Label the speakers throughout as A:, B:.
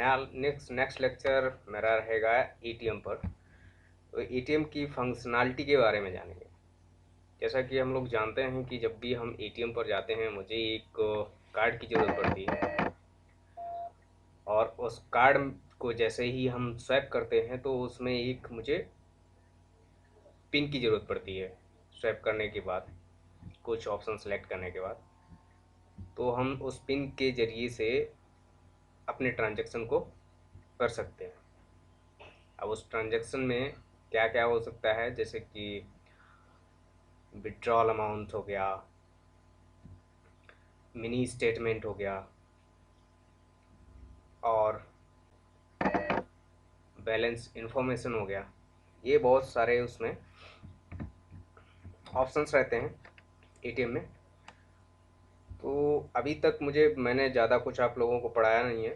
A: Next lecture मेरा रहेगा ATM पर। तो एटीएम की फंक्शनैलिटी के बारे में जानेंगे। जैसा कि हम लोग जानते हैं कि जब भी हम एटीएम पर जाते हैं मुझे एक कार्ड की ज़रूरत पड़ती है, और उस कार्ड को जैसे ही हम स्वैप करते हैं तो उसमें एक मुझे पिन की ज़रूरत पड़ती है। स्वैप करने के बाद कुछ ऑप्शन सेलेक्ट करने के बाद तो हम उस पिन के ज़रिए से अपने ट्रांजैक्शन को कर सकते हैं। अब उस ट्रांजैक्शन में क्या क्या हो सकता है, जैसे कि विड्रॉल अमाउंट हो गया, मिनी स्टेटमेंट हो गया, और बैलेंस इंफॉर्मेशन हो गया। ये बहुत सारे उसमें ऑप्शंस रहते हैं एटीएम में। तो अभी तक मैंने ज़्यादा कुछ आप लोगों को पढ़ाया नहीं है,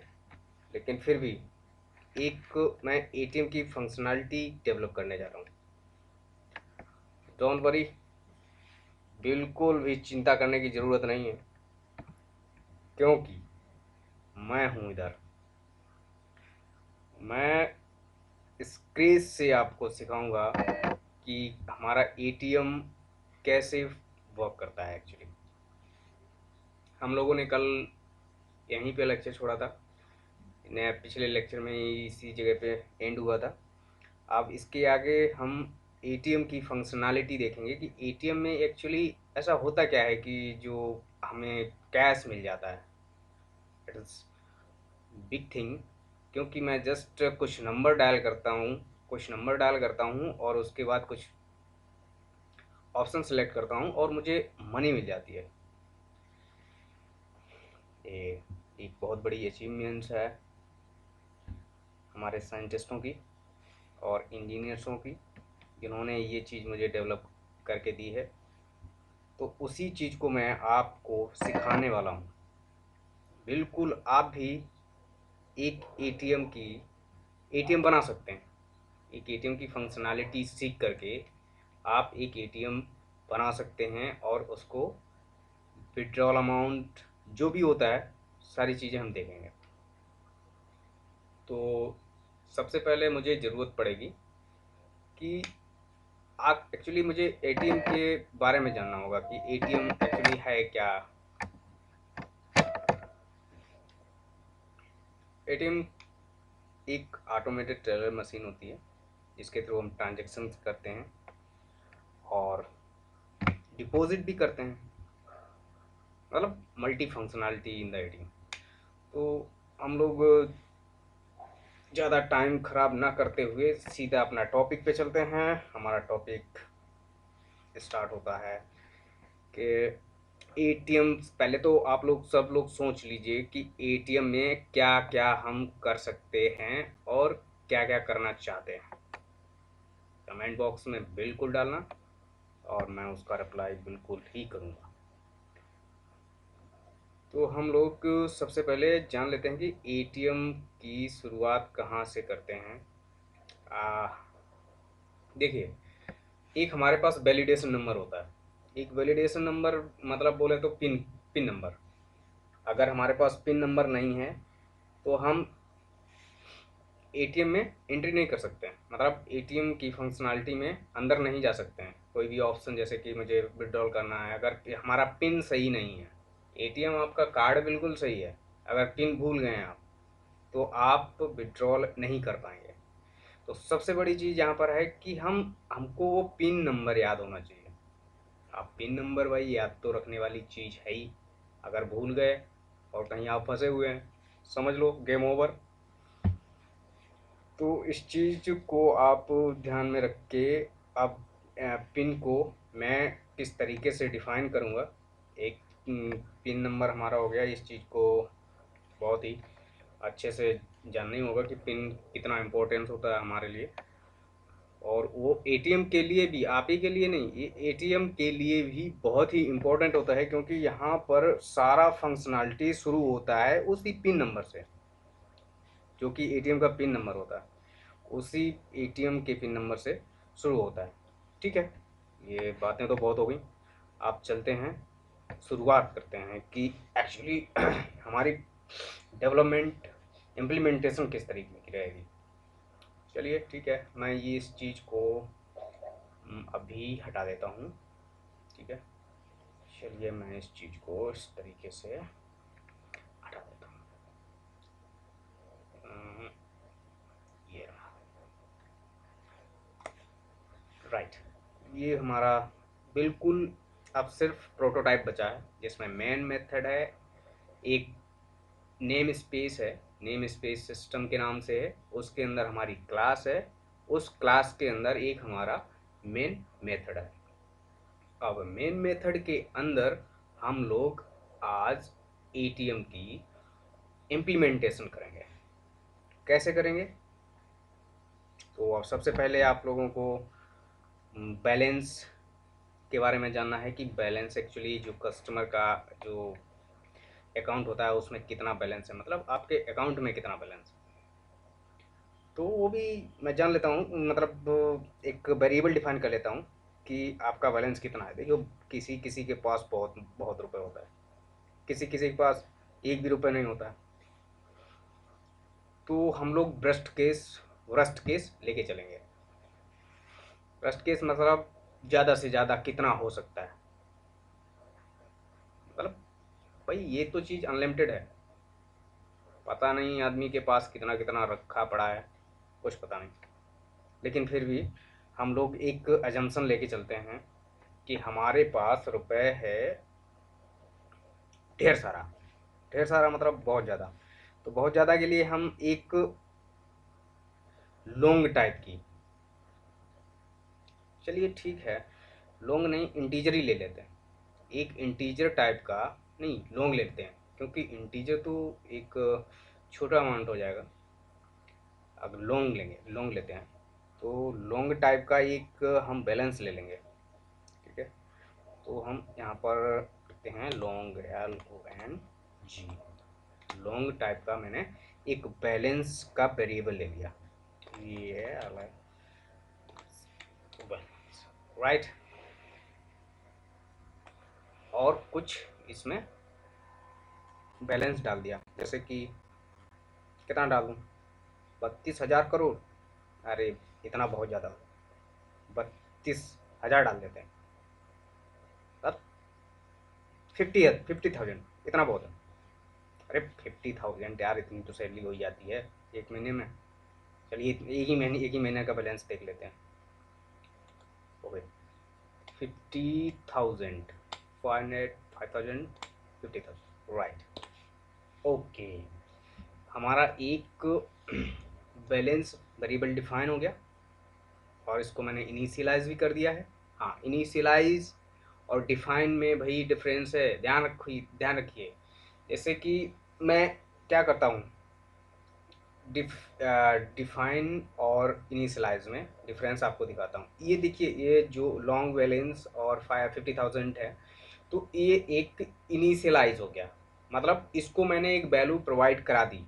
A: लेकिन फिर भी मैं एटीएम की फंक्शनैलिटी डेवलप करने जा रहा हूँ। डोंट वरी, बिल्कुल भी चिंता करने की ज़रूरत नहीं है, क्योंकि मैं हूँ इधर। मैं इस क्रेज से आपको सिखाऊंगा कि हमारा एटीएम कैसे वर्क करता है। एक्चुअली हम लोगों ने कल यहीं पे लेक्चर छोड़ा था, पिछले लेक्चर में इसी जगह पे एंड हुआ था। अब इसके आगे हम एटीएम की फंक्शनैलिटी देखेंगे कि एटीएम में एक्चुअली ऐसा होता क्या है कि जो हमें कैश मिल जाता है। इट इज़ बिग थिंग, क्योंकि मैं जस्ट कुछ नंबर डायल करता हूँ और उसके बाद कुछ ऑप्शन सेलेक्ट करता हूँ और मुझे मनी मिल जाती है। ये एक बहुत बड़ी अचीवमेंट्स है हमारे साइंटिस्टों की और इंजीनियर्सों की, जिन्होंने ये चीज़ मुझे डेवलप करके दी है। तो उसी चीज़ को मैं आपको सिखाने वाला हूँ। बिल्कुल आप भी एक एटीएम बना सकते हैं। एक एटीएम की फंक्शनैलिटी सीख करके आप एक एटीएम बना सकते हैं, और उसको विड्रॉल अमाउंट जो भी होता है सारी चीज़ें हम देखेंगे। तो सबसे पहले मुझे ज़रूरत पड़ेगी कि आप एक्चुअली मुझे एटीएम के बारे में जानना होगा कि एटीएम एक्चुअली है क्या। एटीएम एक ऑटोमेटेड टेलर मशीन होती है जिसके थ्रू हम ट्रांजेक्शन करते हैं और डिपॉजिट भी करते हैं, मतलब multi functionality in the ATM. तो हम लोग ज़्यादा टाइम ख़राब ना करते हुए सीधा अपना टॉपिक पे चलते हैं। हमारा टॉपिक स्टार्ट होता है कि एटीएम। पहले तो आप लोग सब लोग सोच लीजिए कि एटीएम में क्या क्या हम कर सकते हैं और क्या क्या करना चाहते हैं। कमेंट बॉक्स में बिल्कुल डालना और मैं उसका रिप्लाई बिल्कुल ही करूँगा। तो हम लोग सबसे पहले जान लेते हैं कि एटीएम की शुरुआत कहाँ से करते हैं। देखिए, एक हमारे पास वैलिडेशन नंबर होता है। एक वैलिडेशन नंबर मतलब बोले तो पिन नंबर। अगर हमारे पास पिन नंबर नहीं है तो हम एटीएम में एंट्री नहीं कर सकते हैं, मतलब एटीएम की फंक्शनैलिटी में अंदर नहीं जा सकते हैं। कोई भी ऑप्शन, जैसे कि मुझे विड्रॉल करना है, अगर हमारा पिन सही नहीं है, एटीएम आपका कार्ड बिल्कुल सही है, अगर पिन भूल गए हैं आप तो आप विड्रॉल नहीं कर पाएंगे। तो सबसे बड़ी चीज़ यहाँ पर है कि हमको वो पिन नंबर याद होना चाहिए। आप पिन नंबर भाई याद तो रखने वाली चीज़ है ही, अगर भूल गए और कहीं आप फंसे हुए हैं, समझ लो गेम ओवर। तो इस चीज़ को आप ध्यान में रख के अब पिन को मैं किस तरीके से डिफ़ाइन करूँगा। एक पिन नंबर हमारा हो गया। इस चीज़ को बहुत ही अच्छे से जानना ही होगा कि पिन कितना इम्पोर्टेंस होता है हमारे लिए, और वो एटीएम के लिए भी, आप ही के लिए नहीं, ये एटीएम के लिए भी बहुत ही इम्पोर्टेंट होता है, क्योंकि यहाँ पर सारा फंक्शनैलिटी शुरू होता है उसी पिन नंबर से, जो कि एटीएम का पिन नंबर होता है उसी एटीएम के पिन नंबर से शुरू होता है। ठीक है, ये बातें तो बहुत हो गई। आप चलते हैं, शुरुआत करते हैं कि एक्चुअली हमारी डेवलपमेंट इम्प्लीमेंटेशन किस तरीके की रहेगी। चलिए ठीक है, मैं ये इस चीज़ को अभी हटा देता हूँ। ठीक है, चलिए मैं इस चीज़ को इस तरीके से हटा देता हूँ। ये रहा, राइट। ये हमारा बिल्कुल अब सिर्फ प्रोटोटाइप बचा है, जिसमें मेन मेथड है, एक नेम स्पेस है, नेम स्पेस सिस्टम के नाम से है, उसके अंदर हमारी क्लास है, उस क्लास के अंदर एक हमारा मेन मेथड है। अब मेन मेथड के अंदर हम लोग आज एटीएम की इम्प्लीमेंटेशन करेंगे। कैसे करेंगे? तो अब सबसे पहले आप लोगों को बैलेंस के बारे में जानना है कि बैलेंस एक्चुअली जो कस्टमर का जो अकाउंट होता है उसमें कितना बैलेंस है, मतलब आपके अकाउंट में कितना बैलेंस है। तो वो भी मैं जान लेता हूँ, मतलब एक वेरिएबल डिफाइन कर लेता हूँ कि आपका बैलेंस कितना है। देखिए, किसी किसी के पास बहुत बहुत रुपए होता है, किसी किसी के पास एक भी रुपये नहीं होता है। तो हम लोग वर्स्ट केस लेके चलेंगे। वर्स्ट केस मतलब ज़्यादा से ज़्यादा कितना हो सकता है, मतलब भाई ये तो चीज़ अनलिमिटेड है, पता नहीं आदमी के पास कितना कितना रखा पड़ा है, कुछ पता नहीं। लेकिन फिर भी हम लोग एक अजम्पशन लेके चलते हैं कि हमारे पास रुपए है ढेर सारा। ढेर सारा मतलब बहुत ज़्यादा। तो बहुत ज़्यादा के लिए हम एक लॉन्ग टाइप की, चलिए ठीक है, लॉन्ग नहीं इंटीजर ही ले लेते हैं। एक इंटीजर टाइप का नहीं, लॉन्ग लेते हैं, क्योंकि इंटीजर तो एक छोटा अमाउंट हो जाएगा। अगर लॉन्ग लेते हैं तो लॉन्ग टाइप का एक हम बैलेंस ले लेंगे। ठीक है, तो हम यहाँ पर लिखते हैं लॉन्ग, LONG। लॉन्ग टाइप का मैंने एक बैलेंस का वेरिएबल ले लिया, ये है बैलेंस, राइट। और कुछ इसमें बैलेंस डाल दिया, जैसे कि कितना डाल दूँ, 32,000 करोड़। अरे इतना बहुत ज़्यादा, 32,000 डाल देते हैं, तब 50,000 इतना बहुत है। अरे 50,000 यार, इतनी तो सैलरी हो ही जाती है एक महीने में। चलिए एक ही महीने का बैलेंस देख लेते हैं। Okay, 50,000, 5,000, 50,000, right. ओके, हमारा एक बैलेंस वेरिएबल डिफाइन हो गया और इसको मैंने इनिशियलाइज भी कर दिया है। हाँ, इनिशियलाइज और डिफाइन में भाई डिफरेंस है, ध्यान रखिए। जैसे कि मैं क्या करता हूँ, डिफाइन और इनिशियलाइज में डिफरेंस आपको दिखाता हूँ। ये देखिए, ये जो लॉन्ग बैलेंस और 50,000 है, तो ये एक इनिशियलाइज हो गया, मतलब इसको मैंने एक वैल्यू प्रोवाइड करा दी।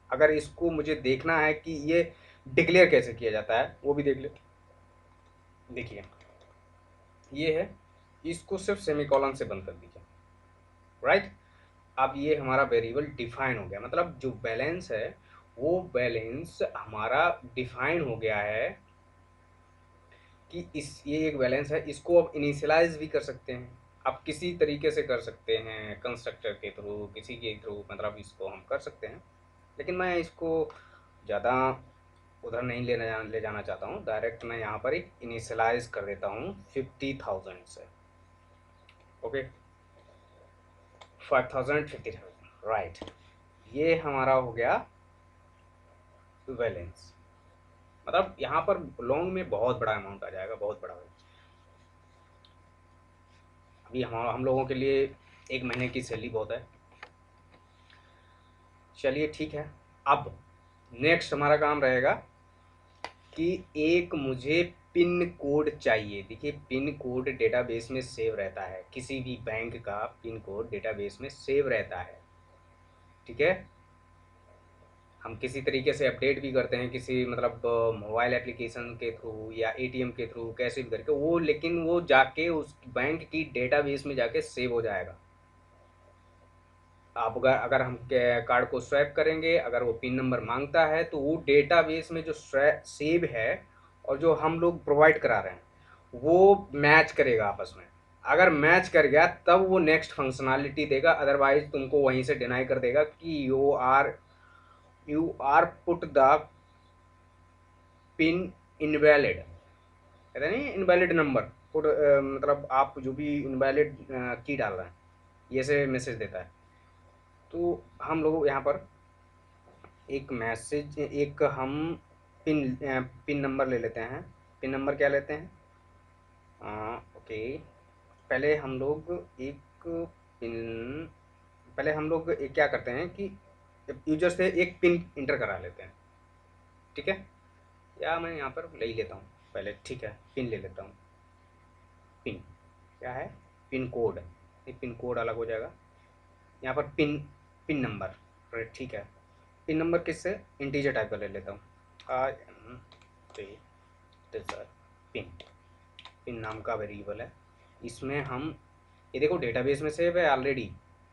A: अगर इसको मुझे देखना है कि ये डिक्लेयर कैसे किया जाता है, वो भी देख ले। देखिए ये है, इसको सिर्फ सेमीकोलन से बंद कर दीजिए, राइट। अब ये हमारा वेरिएबल डिफाइन हो गया, मतलब जो बैलेंस है वो बैलेंस हमारा डिफाइन हो गया है कि ये एक बैलेंस है। इसको अब इनिशियलाइज भी कर सकते हैं, आप किसी तरीके से कर सकते हैं, कंस्ट्रक्टर के थ्रू, किसी के थ्रू, मतलब इसको हम कर सकते हैं। लेकिन मैं इसको ज़्यादा उधर नहीं ले जाना चाहता हूँ। डायरेक्ट मैं यहाँ पर एक इनिशियलाइज कर देता हूँ 50,000 से। Okay, 5,000, 50,000, right. ये हमारा हो गया बैलेंस। मतलब यहाँ पर लॉन्ग में बहुत बड़ा अमाउंट आ जाएगा, बहुत बड़ा। अभी हम लोगों के लिए एक महीने की सैलरी बहुत है। चलिए ठीक है, अब नेक्स्ट हमारा काम रहेगा कि एक मुझे पिन कोड चाहिए। देखिए, पिन कोड डेटाबेस में सेव रहता है, किसी भी बैंक का पिन कोड डेटाबेस में सेव रहता है। ठीक है, हम किसी तरीके से अपडेट भी करते हैं, किसी मतलब मोबाइल एप्लीकेशन के थ्रू या एटीएम के थ्रू, कैसे भी करके वो, लेकिन वो जाके उस बैंक की डेटाबेस में जाके सेव हो जाएगा। आप अगर हम कार्ड को स्वैप करेंगे, अगर वो पिन नंबर मांगता है तो वो डेटाबेस में जो सेव है और जो हम लोग प्रोवाइड करा रहे हैं वो मैच करेगा आपस में। अगर मैच कर गया तब वो नेक्स्ट फंक्शनैलिटी देगा, अदरवाइज तुमको वहीं से डिनाई कर देगा कि you are put the pin invalid, कहते नहीं इनवैलिड नंबर पुट, मतलब आप जो भी इनवैलिड की डाल रहे हैं ये से मैसेज देता है। तो हम लोग यहाँ पर एक हम पिन नंबर ले लेते हैं। पिन नंबर क्या लेते हैं? ओके, पहले हम लोग एक पिन पहले हम लोग एक क्या करते हैं कि यूजर से एक पिन इंटर करा लेते हैं, ठीक है? या मैं यहाँ पर ले ही लेता हूँ पहले, ठीक है, पिन ले लेता हूँ। पिन क्या है? पिन कोड, एक पिन कोड अलग हो जाएगा। यहाँ पर पिन पिन नंबर, राइट, ठीक है। पिन नंबर किससे? इंटीजर टाइप का ले लेता हूँ। पिन पिन नाम का वेरिएबल है, इसमें हम ये देखो डेटाबेस में सेव है ऑलरेडी,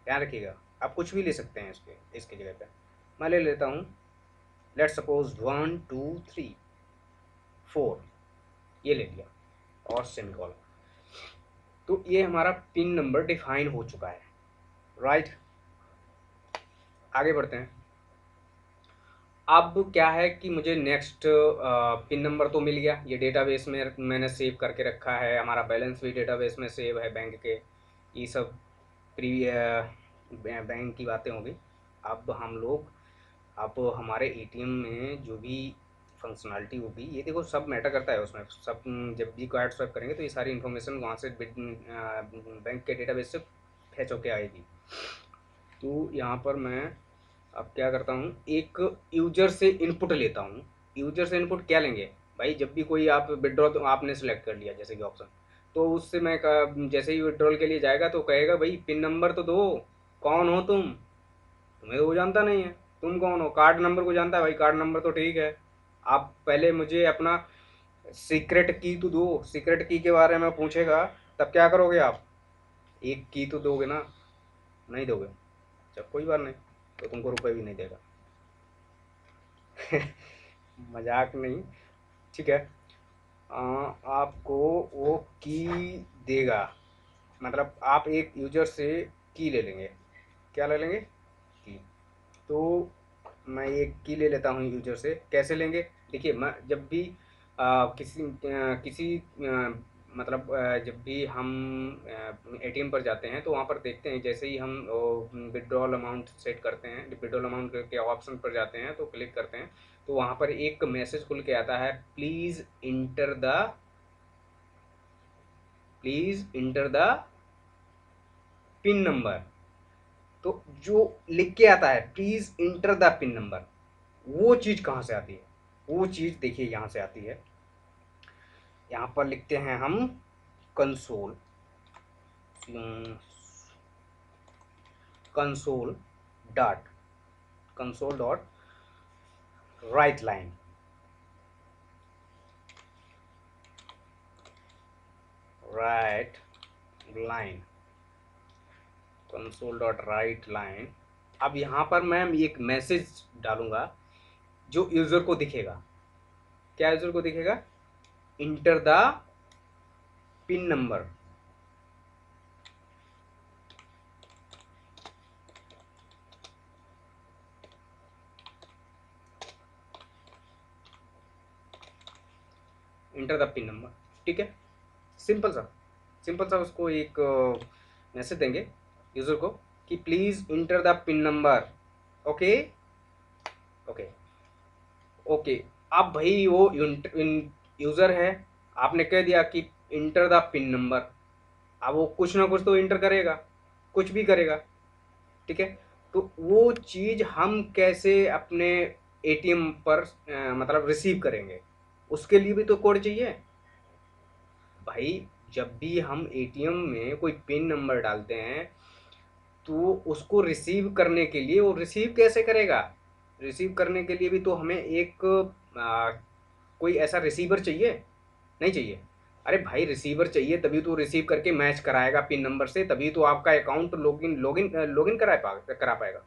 A: ध्यान रखिएगा। आप कुछ भी ले सकते हैं इसके जगह पे। मैं ले लेता हूँ, लेट सपोज 1 2 3 4, ये ले लिया और सेमीकोलन। तो ये हमारा पिन नंबर डिफाइन हो चुका है, राइट। आगे बढ़ते हैं। अब क्या है कि मुझे नेक्स्ट पिन नंबर तो मिल गया, ये डेटाबेस में मैंने सेव करके रखा है, हमारा बैलेंस भी डेटाबेस में सेव है बैंक के, ये सब प्री बैंक की बातें होगी। अब हम लोग अब हमारे एटीएम में जो भी फंक्शनैलिटी होगी, ये देखो सब मैटर करता है उसमें, सब जब भी कार्ड स्वैप करेंगे तो ये सारी इन्फॉर्मेशन वहाँ से बैंक के डेटाबेस से फैच होके आएगी। तो यहाँ पर मैं अब क्या करता हूँ, एक यूजर से इनपुट लेता हूँ। यूजर से इनपुट क्या लेंगे भाई? जब भी कोई आप विड्रॉ, तो आपने सेलेक्ट कर लिया जैसे कि ऑप्शन, तो उससे मैं जैसे ही विड्रॉल के लिए जाएगा तो कहेगा भाई पिन नंबर तो दो, कौन हो तुम? तुम्हें तो वो जानता नहीं है, तुम कौन हो? कार्ड नंबर को जानता है भाई, कार्ड नंबर तो ठीक है, आप पहले मुझे अपना सीक्रेट की तो दो। सीक्रेट की के बारे में पूछेगा तब क्या करोगे आप? एक की तो दोगे ना? नहीं दोगे, चल कोई बात नहीं, तो तुमको रुपए भी नहीं देगा। मजाक नहीं, ठीक है। आपको वो की देगा, मतलब आप एक यूजर से की ले लेंगे। क्या ले लेंगे? की। तो मैं एक की ले लेता हूँ यूजर से। कैसे लेंगे? देखिए, मैं जब भी किसी मतलब जब भी हम एटीएम पर जाते हैं तो वहाँ पर देखते हैं, जैसे ही हम विड्रॉल अमाउंट सेट करते हैं, विड्रॉल अमाउंट के ऑप्शन पर जाते हैं तो क्लिक करते हैं, तो वहाँ पर एक मैसेज खुल के आता है, please enter the pin number. तो जो लिख के आता है please enter the pin number, वो चीज़ कहाँ से आती है? वो चीज़ देखिए यहाँ से आती है। यहाँ पर लिखते हैं हम console console dot write line, console dot write line. अब यहाँ पर मैं एक मैसेज डालूंगा जो यूज़र को दिखेगा। क्या यूज़र को दिखेगा? Enter the pin number. Enter the pin number, ठीक है। सिंपल सा उसको एक मैसेज देंगे यूज़र को कि please enter the pin number. Okay okay okay. अब भाई वो यूज़र है, आपने कह दिया कि इंटर द पिन नंबर, अब वो कुछ ना कुछ तो इंटर करेगा, कुछ भी करेगा, ठीक है। तो वो चीज़ हम कैसे अपने एटीएम पर मतलब रिसीव करेंगे? उसके लिए भी तो कोड चाहिए भाई। जब भी हम एटीएम में कोई पिन नंबर डालते हैं तो उसको रिसीव करने के लिए, वो रिसीव कैसे करेगा? रिसीव करने के लिए भी तो हमें एक कोई ऐसा रिसीवर चाहिए, नहीं चाहिए? अरे भाई रिसीवर चाहिए तभी तो रिसीव करके मैच कराएगा पिन नंबर से, तभी तो आपका अकाउंट लॉगिन लॉगिन लॉगिन करा पाएगा।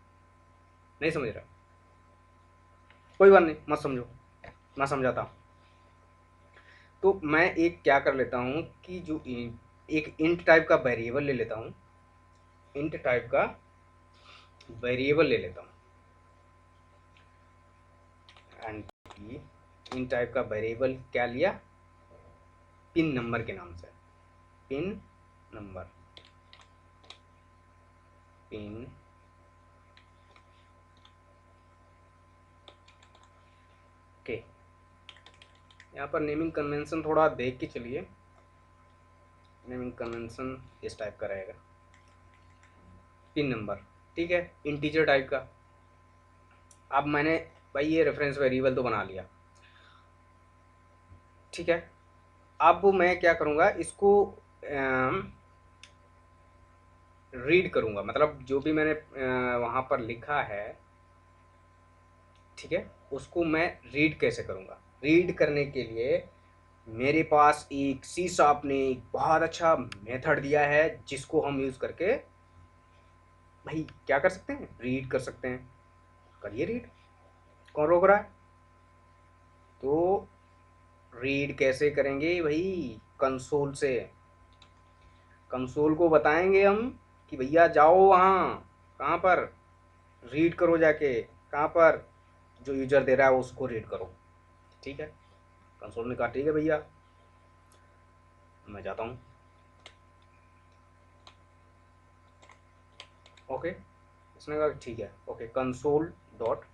A: नहीं समझ रहा, कोई बात नहीं, मत समझो, मैं समझाता हूँ। तो मैं एक क्या कर लेता हूँ कि जो एक इंट टाइप का वेरिएबल ले लेता हूँ, इंट टाइप का वेरिएबल ले लेता हूँ, एंड इंट टाइप का वेरिएबल क्या लिया, पिन नंबर के नाम से, पिन नंबर, पिन के। यहाँ पर नेमिंग कन्वेंशन थोड़ा देख के चलिए, नेमिंग कन्वेंशन इस टाइप का रहेगा, पिन नंबर, ठीक है, इंटीजर टाइप का। अब मैंने भाई ये रेफरेंस वेरिएबल तो बना लिया, ठीक है। अब मैं क्या करूँगा, इसको रीड करूँगा, मतलब जो भी मैंने वहाँ पर लिखा है, ठीक है, उसको मैं रीड कैसे करूँगा। रीड करने के लिए मेरे पास एक सी शार्प ने एक बहुत अच्छा मेथड दिया है, जिसको हम यूज़ करके भाई क्या कर सकते हैं, रीड कर सकते हैं। करिए रीड, कौन रोक रहा है। तो रीड कैसे करेंगे भाई, कंसोल से, कंसोल को बताएंगे हम कि भैया जाओ वहाँ, कहाँ पर, रीड करो जाके, कहाँ पर, जो यूजर दे रहा है उसको रीड करो, ठीक है। कंसोल ने कहा ठीक है भैया, मैं जाता हूँ, ओके। इसने कहा ठीक है, ओके, कंसोल डॉट,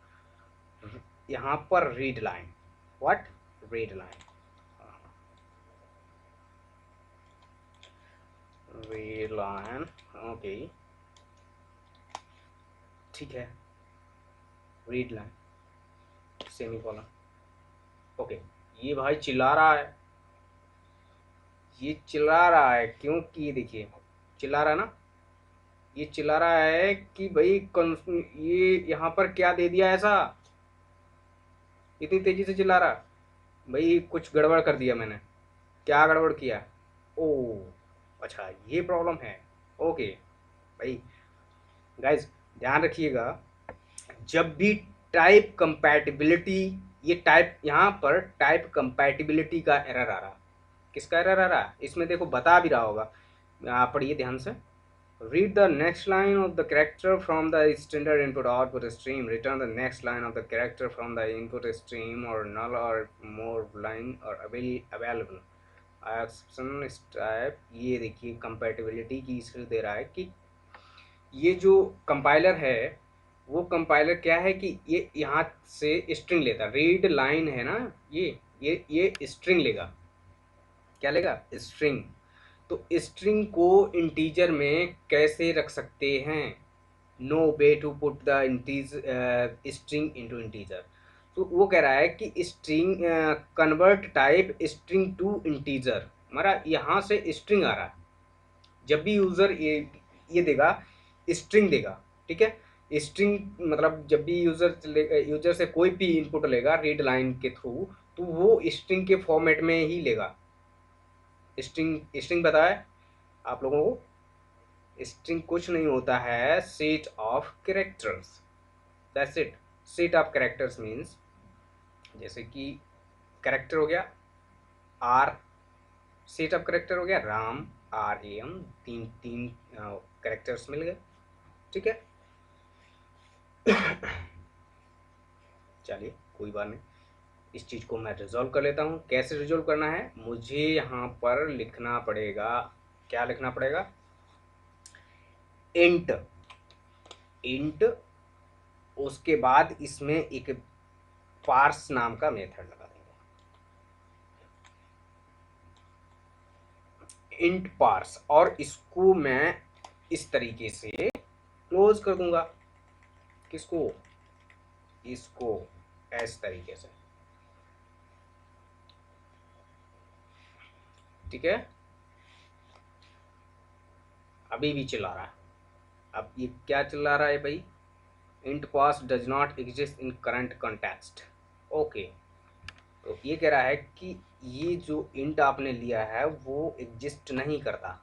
A: यहाँ पर read line, what, read line, read line, okay, ठीक है, read line semi colon, okay. ये भाई चिल्ला रहा है, ये चिल्ला रहा है क्योंकि देखिए चिल्ला रहा है ना, ये चिल्ला रहा है कि भाई ये यहाँ पर क्या दे दिया ऐसा, इतनी तेजी से चिल्ला रहा, भाई कुछ गड़बड़ कर दिया मैंने, क्या गड़बड़ किया, ओ अच्छा ये प्रॉब्लम है, ओके। भाई गाइज ध्यान रखिएगा, जब भी टाइप कंपैटिबिलिटी, ये टाइप यहाँ पर टाइप कंपैटिबिलिटी का एरर आ रहा, किसका एरर आ रहा, इसमें देखो बता भी रहा होगा, पढ़िए ध्यान से। Read the next line of the character from the standard input output stream. Return the next line of the character from the input stream or null or more line or available. Exception type, ये देखिए compatibility की issue दे रहा है कि ये जो compiler है, वो कंपाइलर क्या है कि ये यहाँ से स्ट्रिंग लेता, रीड लाइन है ना, ये स्ट्रिंग लेगा, क्या लेगा, स्ट्रिंग। तो स्ट्रिंग को इंटीजर में कैसे रख सकते हैं, no way to put the string into integer. तो वो कह रहा है कि string convert type string to integer, हमारा यहाँ से स्ट्रिंग आ रहा है, जब भी यूज़र ये देगा, स्ट्रिंग देगा, ठीक है। स्ट्रिंग मतलब जब भी यूज़र से कोई भी इनपुट लेगा रीड लाइन के थ्रू, तो वो स्ट्रिंग के फॉर्मेट में ही लेगा। स्ट्रिंग स्ट्रिंग बताया आप लोगों को, स्ट्रिंग कुछ नहीं होता है, set of characters, that's it. Set of characters means, जैसे कि कैरेक्टर हो गया आर, सेट ऑफ कैरेक्टर हो गया राम, RAM, तीन तीन कैरेक्टर्स मिल गए, ठीक है। चलिए कोई बात नहीं, इस चीज़ को मैं रिजॉल्व कर लेता हूँ। कैसे रिजॉल्व करना है, मुझे यहाँ पर लिखना पड़ेगा, क्या लिखना पड़ेगा, इंट, इंट, उसके बाद इसमें एक पार्स नाम का मेथड लगा देंगे, इंट पार्स, और इसको मैं इस तरीके से क्लोज कर दूंगा, किसको, इसको, इस तरीके से, ठीक है। अभी भी चिल्ला रहा है, अब ये क्या चिल्ला रहा है भाई, int pass does not exist in current context, okay. तो ये कह रहा है कि ये जो इंट आपने लिया है वो एग्जिस्ट नहीं करता।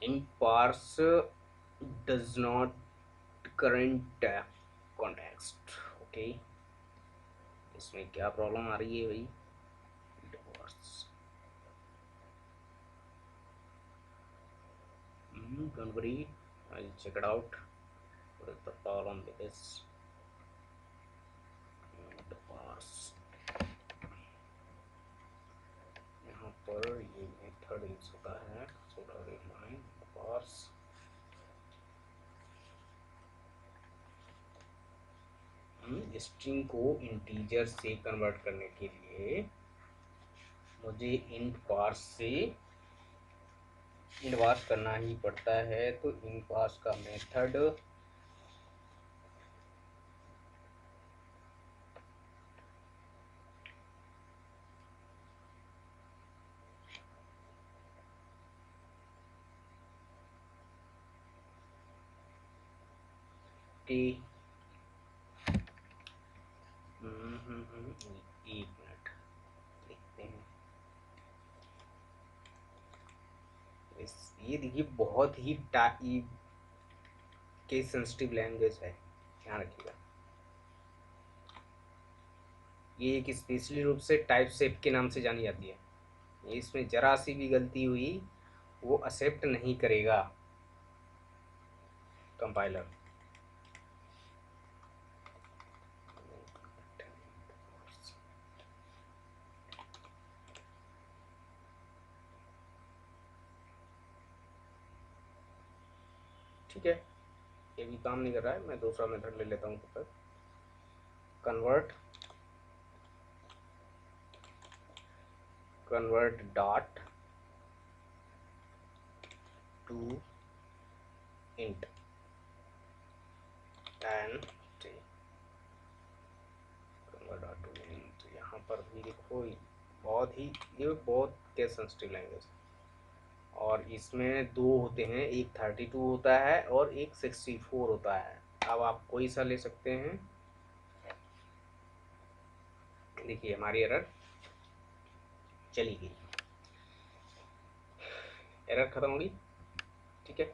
A: int parse does not current context। Okay, इसमें क्या प्रॉब्लम आ रही है भाई? Don't worry, I'll check it out. What is the problem with this? The parse, यहाँ पर ये मेथड यूज होता है, so parse स्ट्रिंग को इंटीजर से कन्वर्ट करने के लिए मुझे इंट पार्स से इंट पार्स करना ही पड़ता है। तो इंट पार्स का मेथड एक मिनट देखते हैं। ये देखिए बहुत ही केस सेंसिटिव लैंग्वेज है, ध्यान रखिएगा। ये एक स्पेशली रूप से टाइप शेप के नाम से जानी जाती है। इसमें जरा सी भी गलती हुई वो एक्सेप्ट नहीं करेगा कंपाइलर। ठीक है, ये भी काम नहीं कर रहा है, मैं दूसरा मेथड ले लेता हूँ तब तक। Convert dot to int and convert dot to int. यहाँ पर भी देखो ये बहुत केस सेंसिटिव लैंग्वेज, और इसमें दो होते हैं, एक 32 होता है और एक 64 होता है। अब आप कोई सा ले सकते हैं। देखिए हमारी एरर चली गई, एरर खत्म होगी। ठीक है,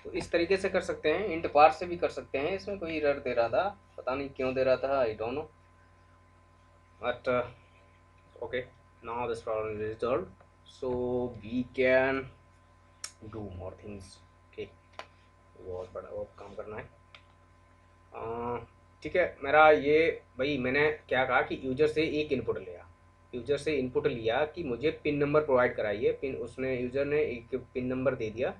A: तो इस तरीके से कर सकते हैं, इंट पार से भी कर सकते हैं। इसमें कोई एरर दे रहा था, पता नहीं क्यों दे रहा था, I don't know, but okay, now this problem is resolved, so we can do more things. Okay, बहुत बड़ा वो काम करना है। ठीक है, मेरा ये भाई मैंने क्या कहा कि यूजर से एक इनपुट लिया, यूजर से इनपुट लिया कि मुझे पिन नंबर प्रोवाइड कराइए। पिन उसने यूजर ने एक पिन नंबर दे दिया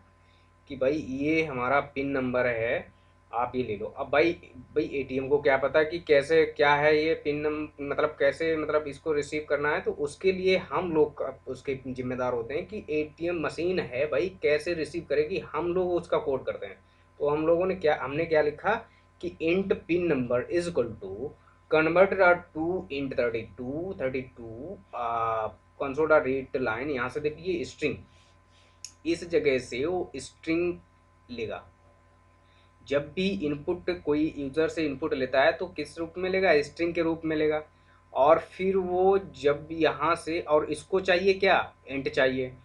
A: कि भाई ये हमारा पिन नंबर है, आप ये ले लो। अब भाई भाई एटीएम को क्या पता कि कैसे क्या है ये पिन नंबर, मतलब कैसे मतलब इसको रिसीव करना है। तो उसके लिए हम लोग उसके जिम्मेदार होते हैं कि एटीएम मशीन है भाई कैसे रिसीव करेगी, हम लोग उसका कोड करते हैं। तो हम लोगों ने हमने क्या लिखा कि int pin number is equal to convert to int 32 console dot read line. यहाँ से देखिए स्ट्रिंग, इस जगह से वो स्ट्रिंग लेगा। जब भी इनपुट कोई यूज़र से इनपुट लेता है तो किस रूप में लेगा, स्ट्रिंग के रूप में लेगा। और फिर वो जब यहाँ से, और इसको चाहिए क्या, इंट चाहिए,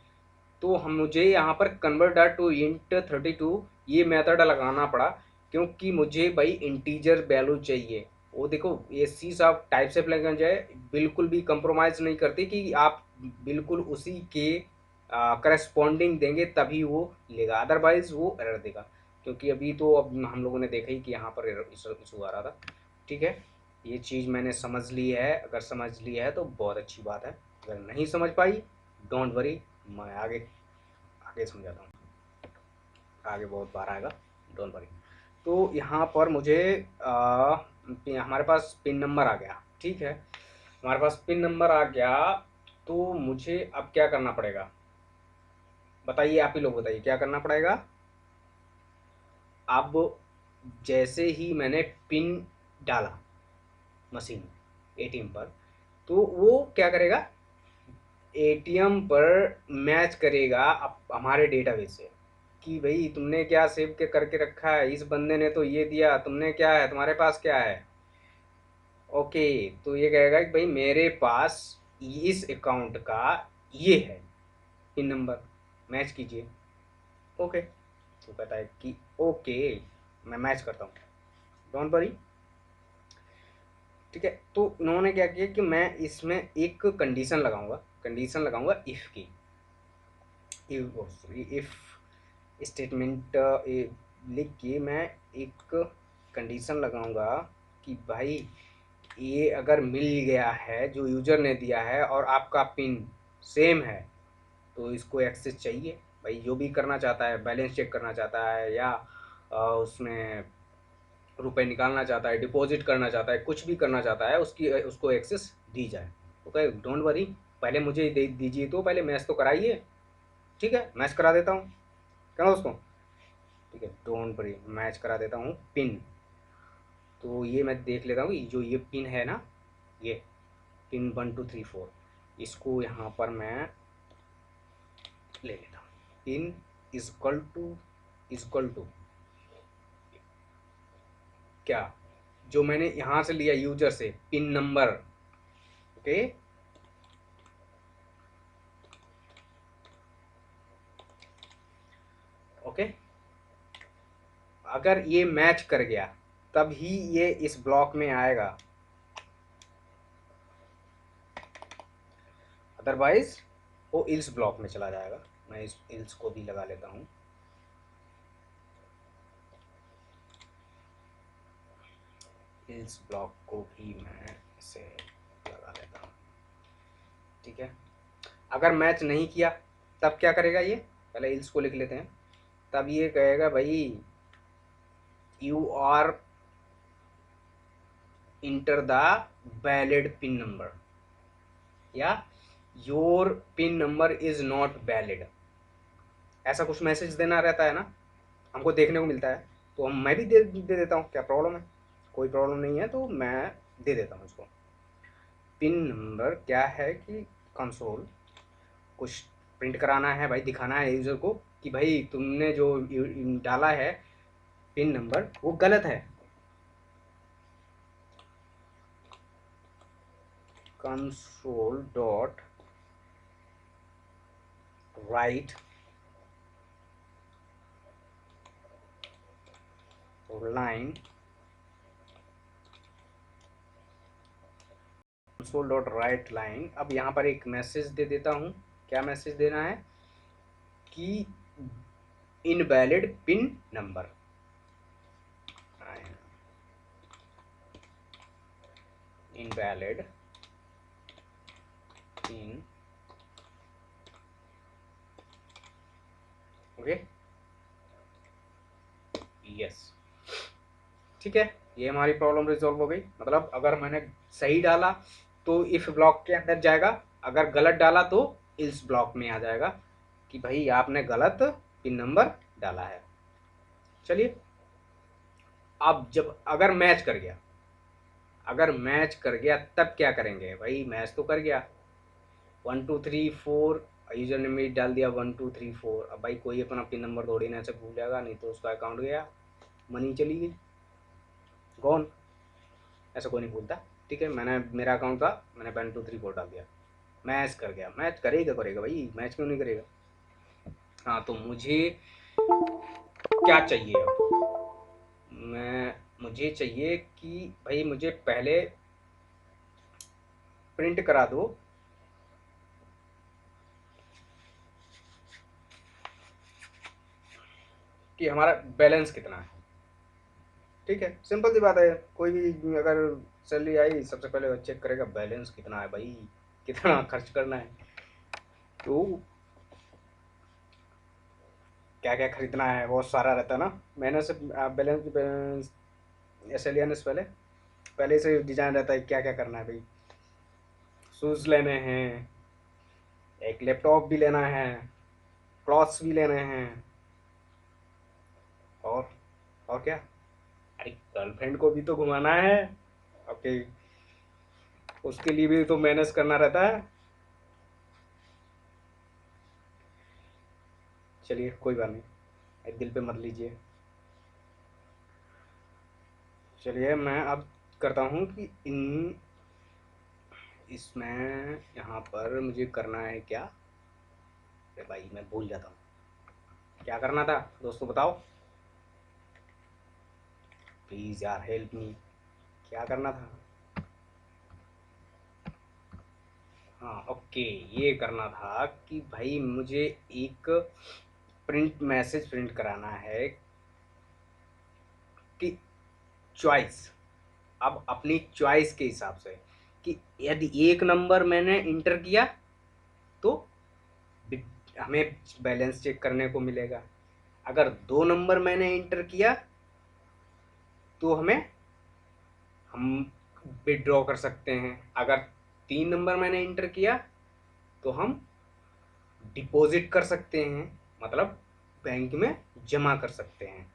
A: तो हम मुझे यहाँ पर कन्वर्ट डॉट टू इंट 32 ये मेथड लगाना पड़ा, क्योंकि मुझे भाई इंटीजर वैल्यू चाहिए। वो देखो ये सी साफ टाइप से लैंग्वेज है, बिल्कुल भी कंप्रोमाइज़ नहीं करती कि आप बिल्कुल उसी के करस्पॉन्डिंग देंगे तभी वो लेगा, अदरवाइज वो एरर देगा। क्योंकि अभी तो अब हम लोगों ने देखा ही कि यहाँ पर इशू आ रहा था। ठीक है, ये चीज़ मैंने समझ ली है, अगर समझ ली है तो बहुत अच्छी बात है, अगर नहीं समझ पाई डोंट वरी, मैं आगे आगे समझाता हूँ, आगे बहुत बार आएगा, डोंट वरी। तो यहाँ पर मुझे हमारे पास पिन नंबर आ गया। ठीक है, हमारे पास पिन नंबर आ गया, तो मुझे अब क्या करना पड़ेगा बताइए, आप ही लोग बताइए क्या करना पड़ेगा। अब जैसे ही मैंने पिन डाला मशीन एटीएम पर, तो वो क्या करेगा, एटीएम पर मैच करेगा अब हमारे डेटाबेस से। कि भाई तुमने क्या सेव के करके रखा है, इस बंदे ने तो ये दिया, तुमने क्या है, तुम्हारे पास क्या है। ओके, तो ये कहेगा कि भाई मेरे पास इस अकाउंट का ये है पिन नंबर, मैच कीजिए। ओके, तो कहता है कि ओके मैं मैच करता हूँ, डोंट वरी। ठीक है, तो इन्होंने क्या किया कि मैं इसमें एक कंडीशन लगाऊंगा इफ़ की, इफ़ स्टेटमेंट लिख के मैं एक कंडीशन लगाऊंगा कि भाई ये अगर मिल गया है जो यूज़र ने दिया है और आपका पिन सेम है तो इसको एक्सेस चाहिए। भाई जो भी करना चाहता है, बैलेंस चेक करना चाहता है या उसमें रुपए निकालना चाहता है, डिपॉजिट करना चाहता है, कुछ भी करना चाहता है, उसकी उसको एक्सेस दी जाए। तो कहे डोंट वरी, पहले मुझे दे दीजिए, तो पहले मैच तो कराइए। ठीक है, मैच करा देता हूँ, क्या दोस्तों। ठीक है, डोंट वरी, मैच करा देता हूँ पिन। तो ये मैं देख लेता हूँ जो ये पिन है ना, ये पिन 1234, इसको यहाँ पर मैं ले लेता हूँ। पिन इजकल टू क्या, जो मैंने यहाँ से लिया यूजर से पिन नंबर। ओके, ओके, अगर ये मैच कर गया तब ही ये इस ब्लॉक में आएगा, अदरवाइज वो इल्स ब्लॉक में चला जाएगा। मैं इस इल्स को भी लगा लेता हूँ। इल्स ब्लॉक को भी मैं इसे लगा लेता हूँ। ठीक है, अगर मैच नहीं किया तब क्या करेगा ये, पहले इल्स को लिख लेते हैं। तब ये कहेगा भाई you are enter the valid pin number, या your pin number is not valid, ऐसा कुछ मैसेज देना रहता है ना, हमको देखने को मिलता है। तो मैं भी दे देता हूँ, क्या प्रॉब्लम है, कोई प्रॉब्लम नहीं है, तो मैं दे देता हूँ इसको। पिन नंबर क्या है कि कंसोल कुछ प्रिंट कराना है भाई, दिखाना है यूज़र को कि भाई तुमने जो डाला है पिन नंबर वो गलत है। Console dot write line, console dot write line. अब यहाँ पर एक मैसेज दे देता हूँ, क्या मैसेज देना है कि invalid pin number, invalid pin. Okay, yes, ठीक है, ये हमारी प्रॉब्लम रिजॉल्व हो गई। मतलब अगर मैंने सही डाला तो इफ ब्लॉक के अंदर जाएगा, अगर गलत डाला तो इल्स ब्लॉक में आ जाएगा कि भाई आपने गलत पिन नंबर डाला है। चलिए, अब जब अगर मैच कर गया, अगर मैच कर गया तब क्या करेंगे भाई, मैच तो कर गया 1234, यूजर ने मेरी डाल दिया 1234। अब भाई कोई अपना पिन नंबर थोड़ी ना से भूल जाएगा, नहीं तो उसका अकाउंट गया, मनी चली गई, कौन, ऐसा कोई नहीं भूलता। ठीक है, मैंने मेरा अकाउंट था, मैंने 1234 डाल दिया, मैच कर गया, मैच करेगा करेगा भाई, मैच क्यों नहीं करेगा। हाँ, तो मुझे क्या चाहिए अब, मुझे चाहिए कि भाई मुझे पहले प्रिंट करा दो कि हमारा बैलेंस कितना है। ठीक है, सिंपल सी बात है, कोई भी अगर सैलरी आई सबसे पहले चेक करेगा बैलेंस कितना है भाई, कितना खर्च करना है, तो क्या क्या खरीदना है बहुत सारा रहता है ना। मैंने से बैलेंस ऐसे लिया ना, पहले पहले से डिजाइन रहता है क्या क्या करना है भाई, शूज़ लेने हैं, एक लैपटॉप भी लेना है, क्लॉथ्स भी लेने हैं, और और क्या, अरे गर्लफ्रेंड को भी तो घुमाना है। ओके, उसके लिए भी तो मैनेज करना रहता है। चलिए कोई बात नहीं, दिल पे मत लीजिए। चलिए मैं अब करता हूँ कि इसमें यहाँ पर मुझे करना है क्या। अरे भाई मैं भूल जाता हूँ क्या करना था, दोस्तों बताओ प्लीज़ यार, हेल्प मी। क्या करना था? हाँ ओके, ये करना था कि भाई मुझे एक मैसेज प्रिंट कराना है कि चॉइस, अब अपनी चॉइस के हिसाब से, कि यदि एक नंबर मैंने इंटर किया तो हमें बैलेंस चेक करने को मिलेगा, अगर 2 नंबर मैंने इंटर किया तो हम विड्रॉ कर सकते हैं, अगर 3 नंबर मैंने इंटर किया तो हम डिपॉजिट कर सकते हैं, मतलब बैंक में जमा कर सकते हैं।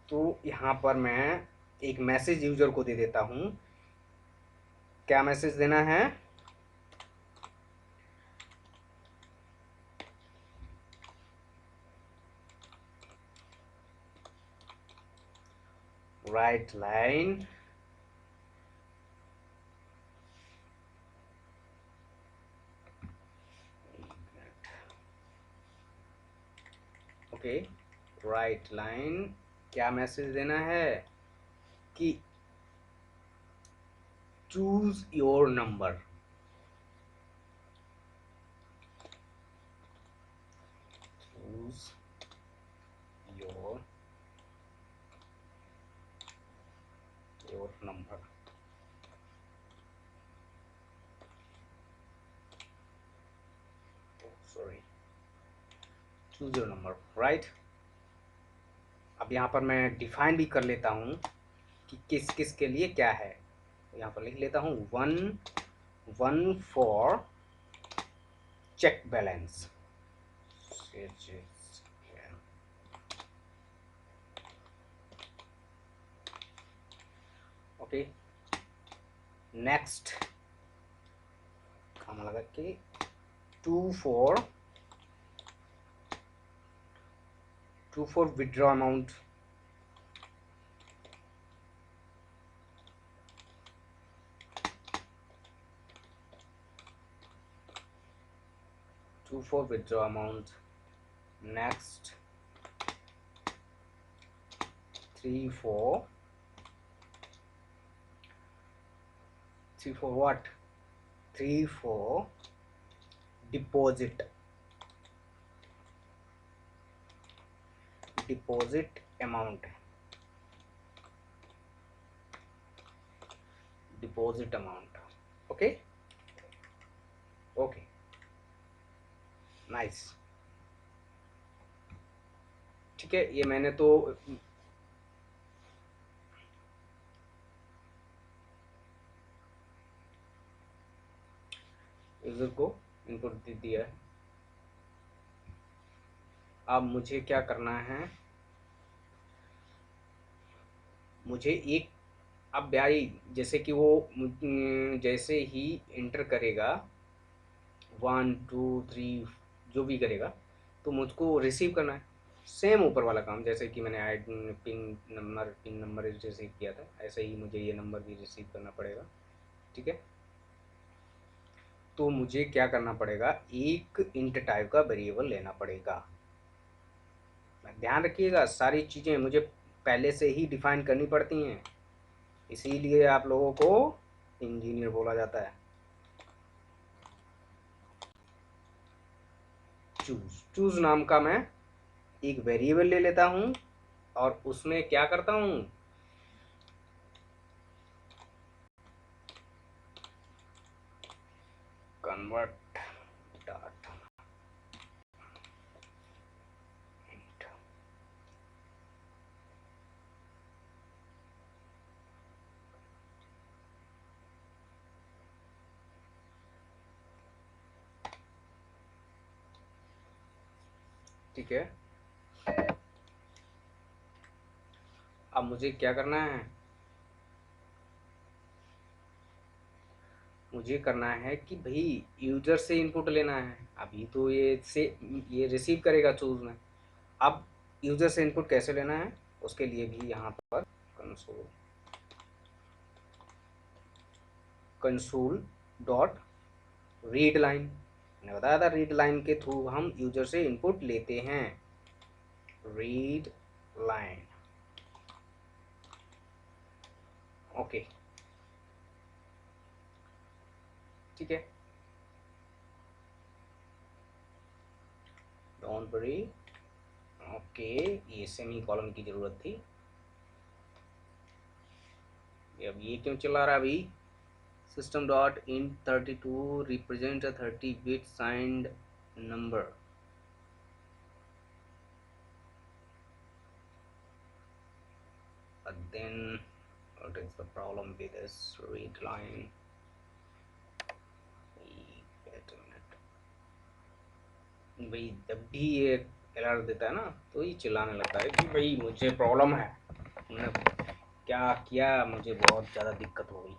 A: तो यहाँ पर मैं एक मैसेज यूज़र को दे देता हूँ। क्या मैसेज देना है? Right line okay, right line क्या मैसेज देना है कि choose your number, choose your number. Sorry, choose your number, right. अब यहाँ पर मैं डिफाइन भी कर लेता हूँ कि किस किस के लिए क्या है। तो यहाँ पर लिख लेता हूँ 1 for check balance. Okay, next काम लगा के 2 for withdraw amount, next 3 for what? 3 for deposit amount, okay, nice. ठीक है, ये मैंने तो यूजर को इनपुट दे दिया है। अब मुझे क्या करना है, मुझे एक, अब भाई जैसे कि वो जैसे ही इंटर करेगा 1 2 3 जो भी करेगा तो मुझको रिसीव करना है, सेम ऊपर वाला काम जैसे कि मैंने पिन नंबर रिसीव किया था, ऐसे ही मुझे ये नंबर भी रिसीव करना पड़ेगा। ठीक है, तो मुझे क्या करना पड़ेगा, एक इंट टाइप का वेरिएबल लेना पड़ेगा। ध्यान रखिएगा, सारी चीज़ें मुझे पहले से ही डिफाइन करनी पड़ती हैं, इसीलिए आप लोगों को इंजीनियर बोला जाता है। चूज नाम का मैं एक वेरिएबल ले लेता हूँ और उसमें क्या करता हूँ, कन्वर्ट डाटा, ठीक है। अब मुझे क्या करना है, मुझे करना है कि भाई यूजर से इनपुट लेना है, अभी तो ये रिसीव करेगा चूज में, अब यूज़र से इनपुट कैसे लेना है उसके लिए भी यहाँ पर कंसोल डॉट रीड लाइन, मैंने बताया था रीड लाइन के थ्रू हम यूजर से इनपुट लेते हैं। रीड लाइन, ओके, ठीक है, डोंट वरी, ओके, ये सेमी कॉलम की जरूरत थी। अब ये क्यों चला रहा है अभी? System dot in 32 represent a 30 bit signed number. But then what is the problem with this read line? Wait a minute. भाई जब भी ये एरर देता है ना तो ये चिल्लाने लगता है कि भाई मुझे प्रॉब्लम है, तुमने क्या किया, मुझे बहुत ज़्यादा दिक्कत हो गई,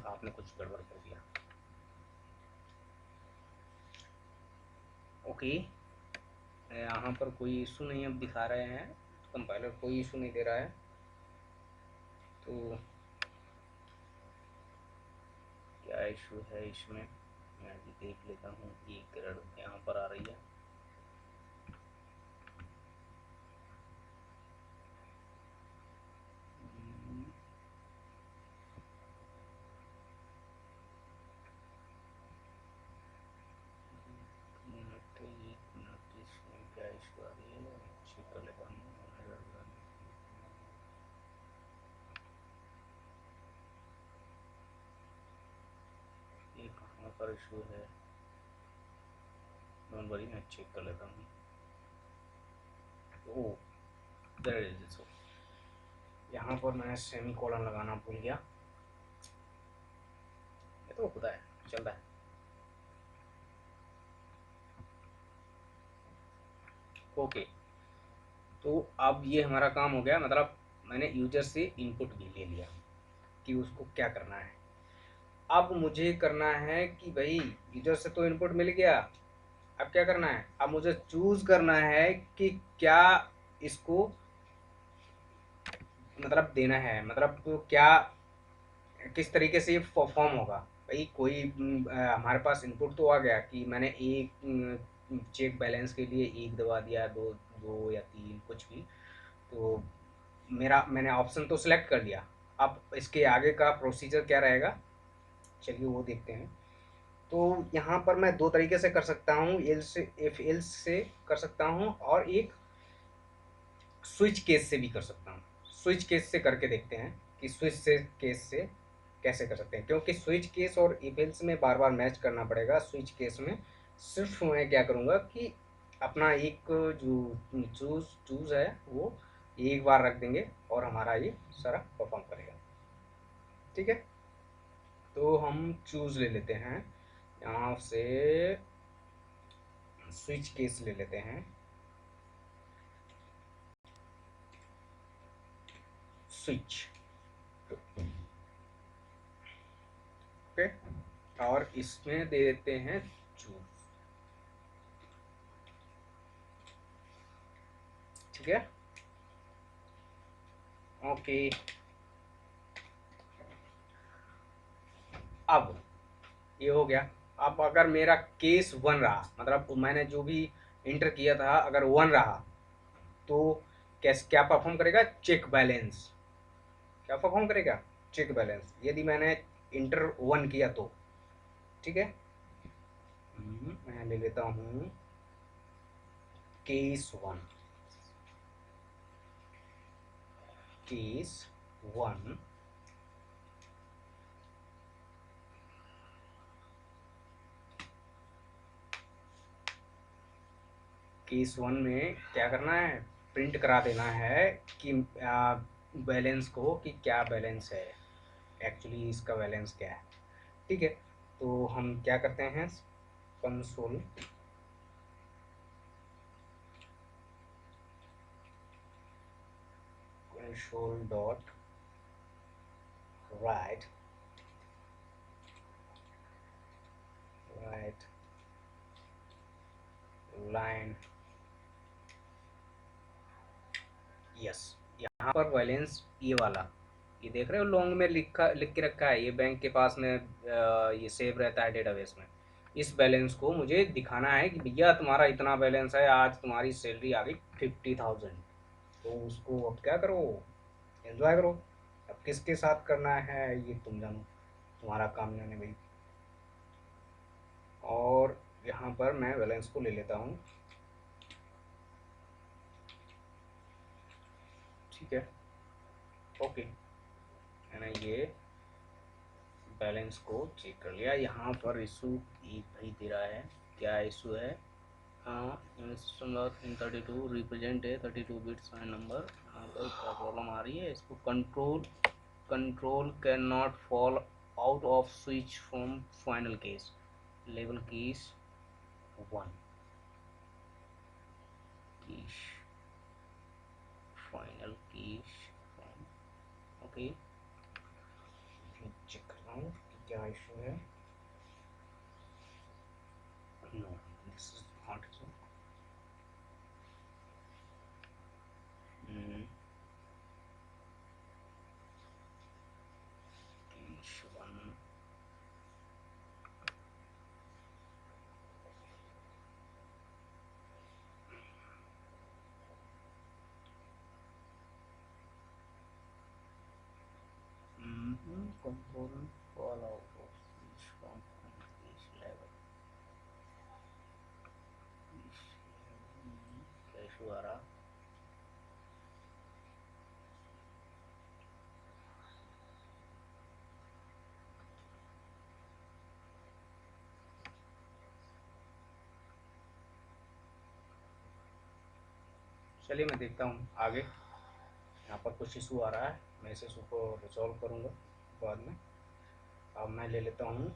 A: आपने कुछ गड़बड़ कर दिया। ओके, यहाँ पर कोई इशू नहीं अब दिखा रहे हैं, कंपाइलर कोई इशू नहीं दे रहा है, तो क्या इशू है इसमें मैं भी देख लेता हूँ। एक एरर यहाँ पर आ रही है, क्या इशू आ रही है, चेक कर लेता हूँ। ये कहाँ पर इशू है, डोंट वरी, मैं चेक कर लेता हूँ। ओह, देयर इज इशू, यहाँ पर मैं सेमी कोलन लगाना भूल गया, ये तो होता है, चल रहा है। ओके, तो अब ये हमारा काम हो गया, मतलब मैंने यूजर से इनपुट भी ले लिया कि उसको क्या करना है। अब मुझे करना है कि भाई यूजर से तो इनपुट मिल गया, अब क्या करना है, अब मुझे चूज करना है कि क्या इसको मतलब देना है, मतलब तो क्या किस तरीके से ये परफॉर्म होगा। भाई कोई हमारे पास इनपुट तो आ गया कि मैंने एक चेक बैलेंस के लिए एक दबा दिया, दो दो या तीन कुछ भी, तो मैंने ऑप्शन तो सिलेक्ट कर लिया। अब इसके आगे का प्रोसीजर क्या रहेगा, चलिए वो देखते हैं। तो यहाँ पर मैं दो तरीके से कर सकता हूँ, इफ एल्स से कर सकता हूँ और एक स्विच केस से भी कर सकता हूँ। स्विच केस से करके देखते हैं कि स्विच से केस से कैसे कर सकते हैं, क्योंकि स्विच केस और इफ एल्स में बार बार मैच करना पड़ेगा। स्विच केस में सिर्फ मैं क्या करूँगा कि अपना एक जो चूज है वो एक बार रख देंगे और हमारा ये सारा परफॉर्म करेगा, ठीक है। तो हम चूज ले लेते हैं, यहाँ से स्विच केस ले लेते हैं, स्विच, ओके, और इसमें दे देते हैं चूज, ठीक है, ओके। अब ये हो गया। अब अगर मेरा केस वन रहा, मतलब मैंने जो भी इंटर किया था अगर वन रहा, तो कैसे क्या परफॉर्म करेगा, चेक बैलेंस, क्या परफॉर्म करेगा, चेक बैलेंस, यदि मैंने इंटर वन किया तो, ठीक है। मैं ले लेता हूँ case one, case one, case one में क्या करना है, प्रिंट करा देना है कि बैलेंस को, कि क्या बैलेंस है, एक्चुअली इसका बैलेंस क्या है, ठीक है। तो हम क्या करते हैं, console console dot right right line yes, यहाँ पर बैलेंस ये वाला, ये देख रहे हो लॉन्ग में लिख के रखा है, ये बैंक के पास में ये सेव रहता है डेटाबेस में। इस बैलेंस को मुझे दिखाना है कि भैया तुम्हारा इतना बैलेंस है, आज तुम्हारी सैलरी आ गई 50,000। तो उसको अब क्या करो, एंजॉय करो। अब किसके साथ करना है ये तुम जानो, तुम्हारा काम जाने भाई। और यहाँ पर मैं बैलेंस को ले लेता हूँ, ठीक है, ओके। मैंने ये बैलेंस को चेक कर लिया। यहाँ पर इशू एक भाई दे रहा है, क्या इशू है? हाँ, इन 32 रिप्रेजेंट है 32 बिट्स नंबर। यहाँ पर क्या प्रॉब्लम आ रही है? इसको control can not fall out of switch from final case level keys 1 keys final keys. Okay, check कर रहा हूँ कि क्या इशू है। No, this is not issue. Keys 1। Control fall out of switch from keys level. क्या issue आ रहा? चलिए मैं देखता हूँ आगे। यहाँ पर कुछ इशू आ रहा है, मैं इस इशू को रिजॉल्व करूँगा बाद में। अब मैं ले लेता हूँ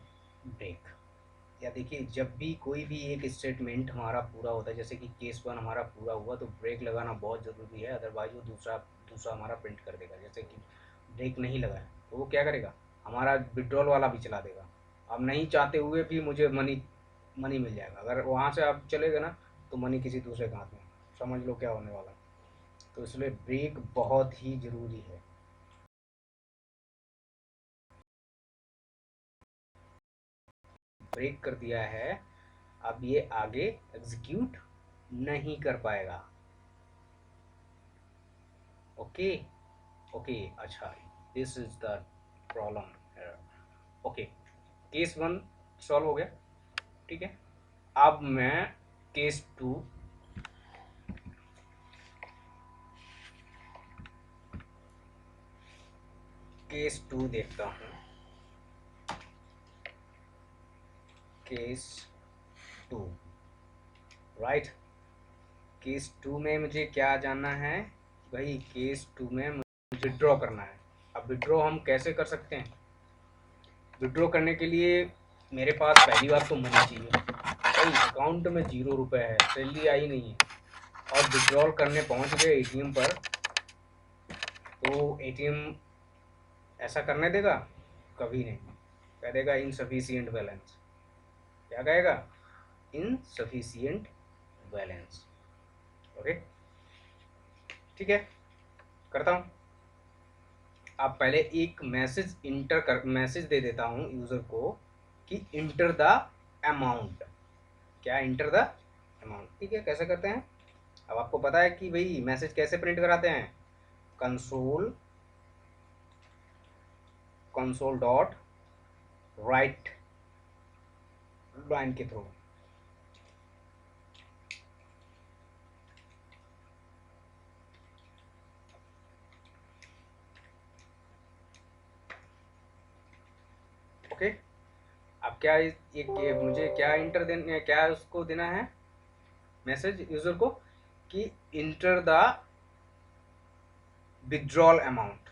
A: ब्रेक। या देखिए, जब भी कोई भी एक स्टेटमेंट हमारा पूरा होता है, जैसे कि केस 1 हमारा पूरा हुआ, तो ब्रेक लगाना बहुत ज़रूरी है, अदरवाइज वो दूसरा दूसरा हमारा प्रिंट कर देगा। जैसे कि ब्रेक नहीं लगा है तो वो क्या करेगा, हमारा विड्रॉल वाला भी चला देगा। अब नहीं चाहते हुए भी मुझे मनी मनी मिल जाएगा। अगर वहाँ से आप चले गए ना, तो मनी किसी दूसरे के हाथ में, समझ लो क्या होने वाला है। तो इसलिए ब्रेक बहुत ही ज़रूरी है। ब्रेक कर दिया है, अब ये आगे एग्जीक्यूट नहीं कर पाएगा। ओके, ओके, अच्छा, this is the problem. Okay, case 1 solve हो गया, ठीक है। अब मैं केस 2, देखता हूँ। Case 2, right. केस 2 में मुझे क्या जानना है भाई? केस 2 में मुझे विड्रॉ करना है। अब विड्रॉ हम कैसे कर सकते हैं? विड्रॉ करने के लिए मेरे पास पहली बात तो मनी चाहिए भाई। अकाउंट में 0 रुपये है, सैलरी आई नहीं है, और विड्रॉल करने पहुंच गए एटीएम पर, तो एटीएम ऐसा करने देगा? कभी नहीं। कह देगा इनसफिशियंट बैलेंस। क्या कहेगा? Insufficient balance. ओके, ठीक है, करता हूँ। अब पहले एक मैसेज दे देता हूँ यूज़र को कि इंटर द अमाउंट। क्या? इंटर द अमाउंट, ठीक है। कैसे करते हैं? अब आपको पता है कि भाई मैसेज कैसे प्रिंट कराते हैं? कंसोल डॉट राइट लाइन के थ्रू। ओके, अब क्या ये मुझे क्या इंटर देना, क्या उसको देना है मैसेज यूजर को कि enter the withdrawal amount.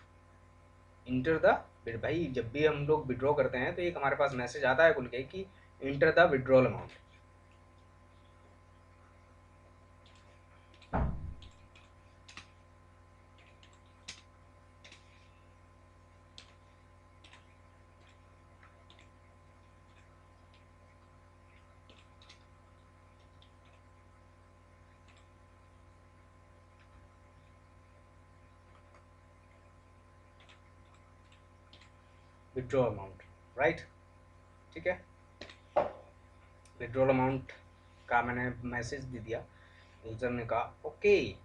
A: Enter the, भाई जब भी हम लोग विड्रॉ करते हैं तो एक हमारे पास मैसेज आता है खुल के कि enter the withdrawal amount. Withdraw amount, right. ठीक है, विड्रॉल अमाउंट का मैंने मैसेज दे दिया, यूज़र ने कहा ओके,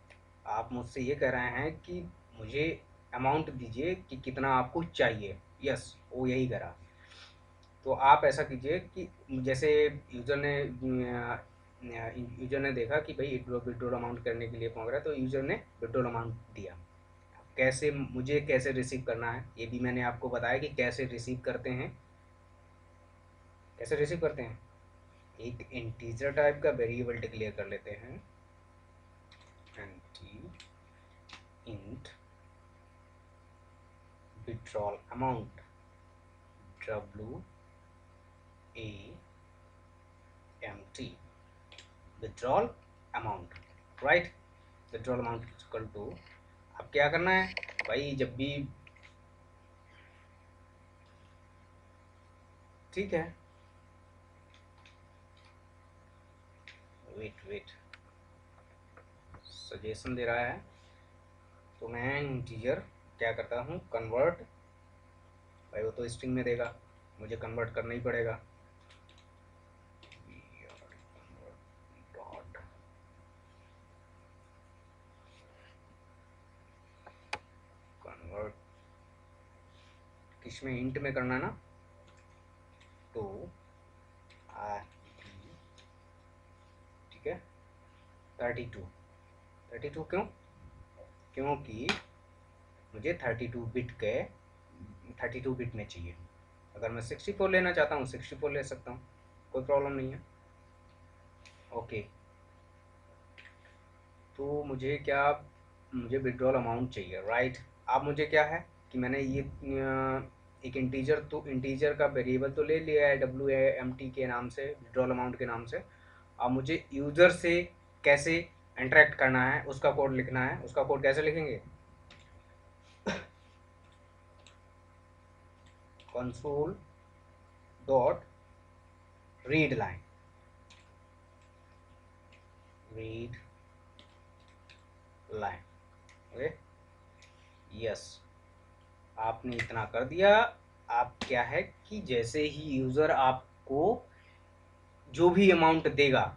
A: आप मुझसे ये कह रहे हैं कि मुझे अमाउंट दीजिए कि कितना आपको चाहिए, यस वो यही करा। तो आप ऐसा कीजिए कि जैसे यूज़र ने देखा कि भाई विड्रॉल अमाउंट करने के लिए मांग रहा है, तो यूज़र ने विड्रॉल अमाउंट दिया। कैसे मुझे कैसे रिसीव करना है ये भी मैंने आपको बताया कि कैसे रिसीव करते हैं। कैसे रिसीव करते हैं, एक इंटीजर टाइप का वेरिएबल डिक्लेयर कर लेते हैं, int withdrawal amount, WAMT, withdrawal amount, right. Withdrawal amount equal to, अब क्या करना है भाई, जब भी, ठीक है, वेट सजेशन दे रहा है, तो मैं इंटीजर क्या करता हूँ, कन्वर्ट, भाई वो तो स्ट्रिंग में देगा, मुझे कन्वर्ट करना ही पड़ेगा, कन्वर्ट किसमें, इंट में करना ना, तो ठीक है 32 क्यों, क्योंकि मुझे 32 बिट में चाहिए। अगर मैं 64 लेना चाहता हूँ 64 ले सकता हूँ, कोई प्रॉब्लम नहीं है। ओके, तो मुझे विड्रॉल अमाउंट चाहिए, राइट। अब मुझे क्या है कि मैंने ये एक इंटीजर का वेरिएबल तो ले लिया है WAMT के नाम से, विड्रॉल अमाउंट के नाम से। अब मुझे यूज़र से कैसे इंटरेक्ट करना है उसका कोड लिखना है। उसका कोड कैसे लिखेंगे, console dot read line, okay, yes, आपने इतना कर दिया। आप क्या है कि जैसे ही यूज़र आपको जो भी अमाउंट देगा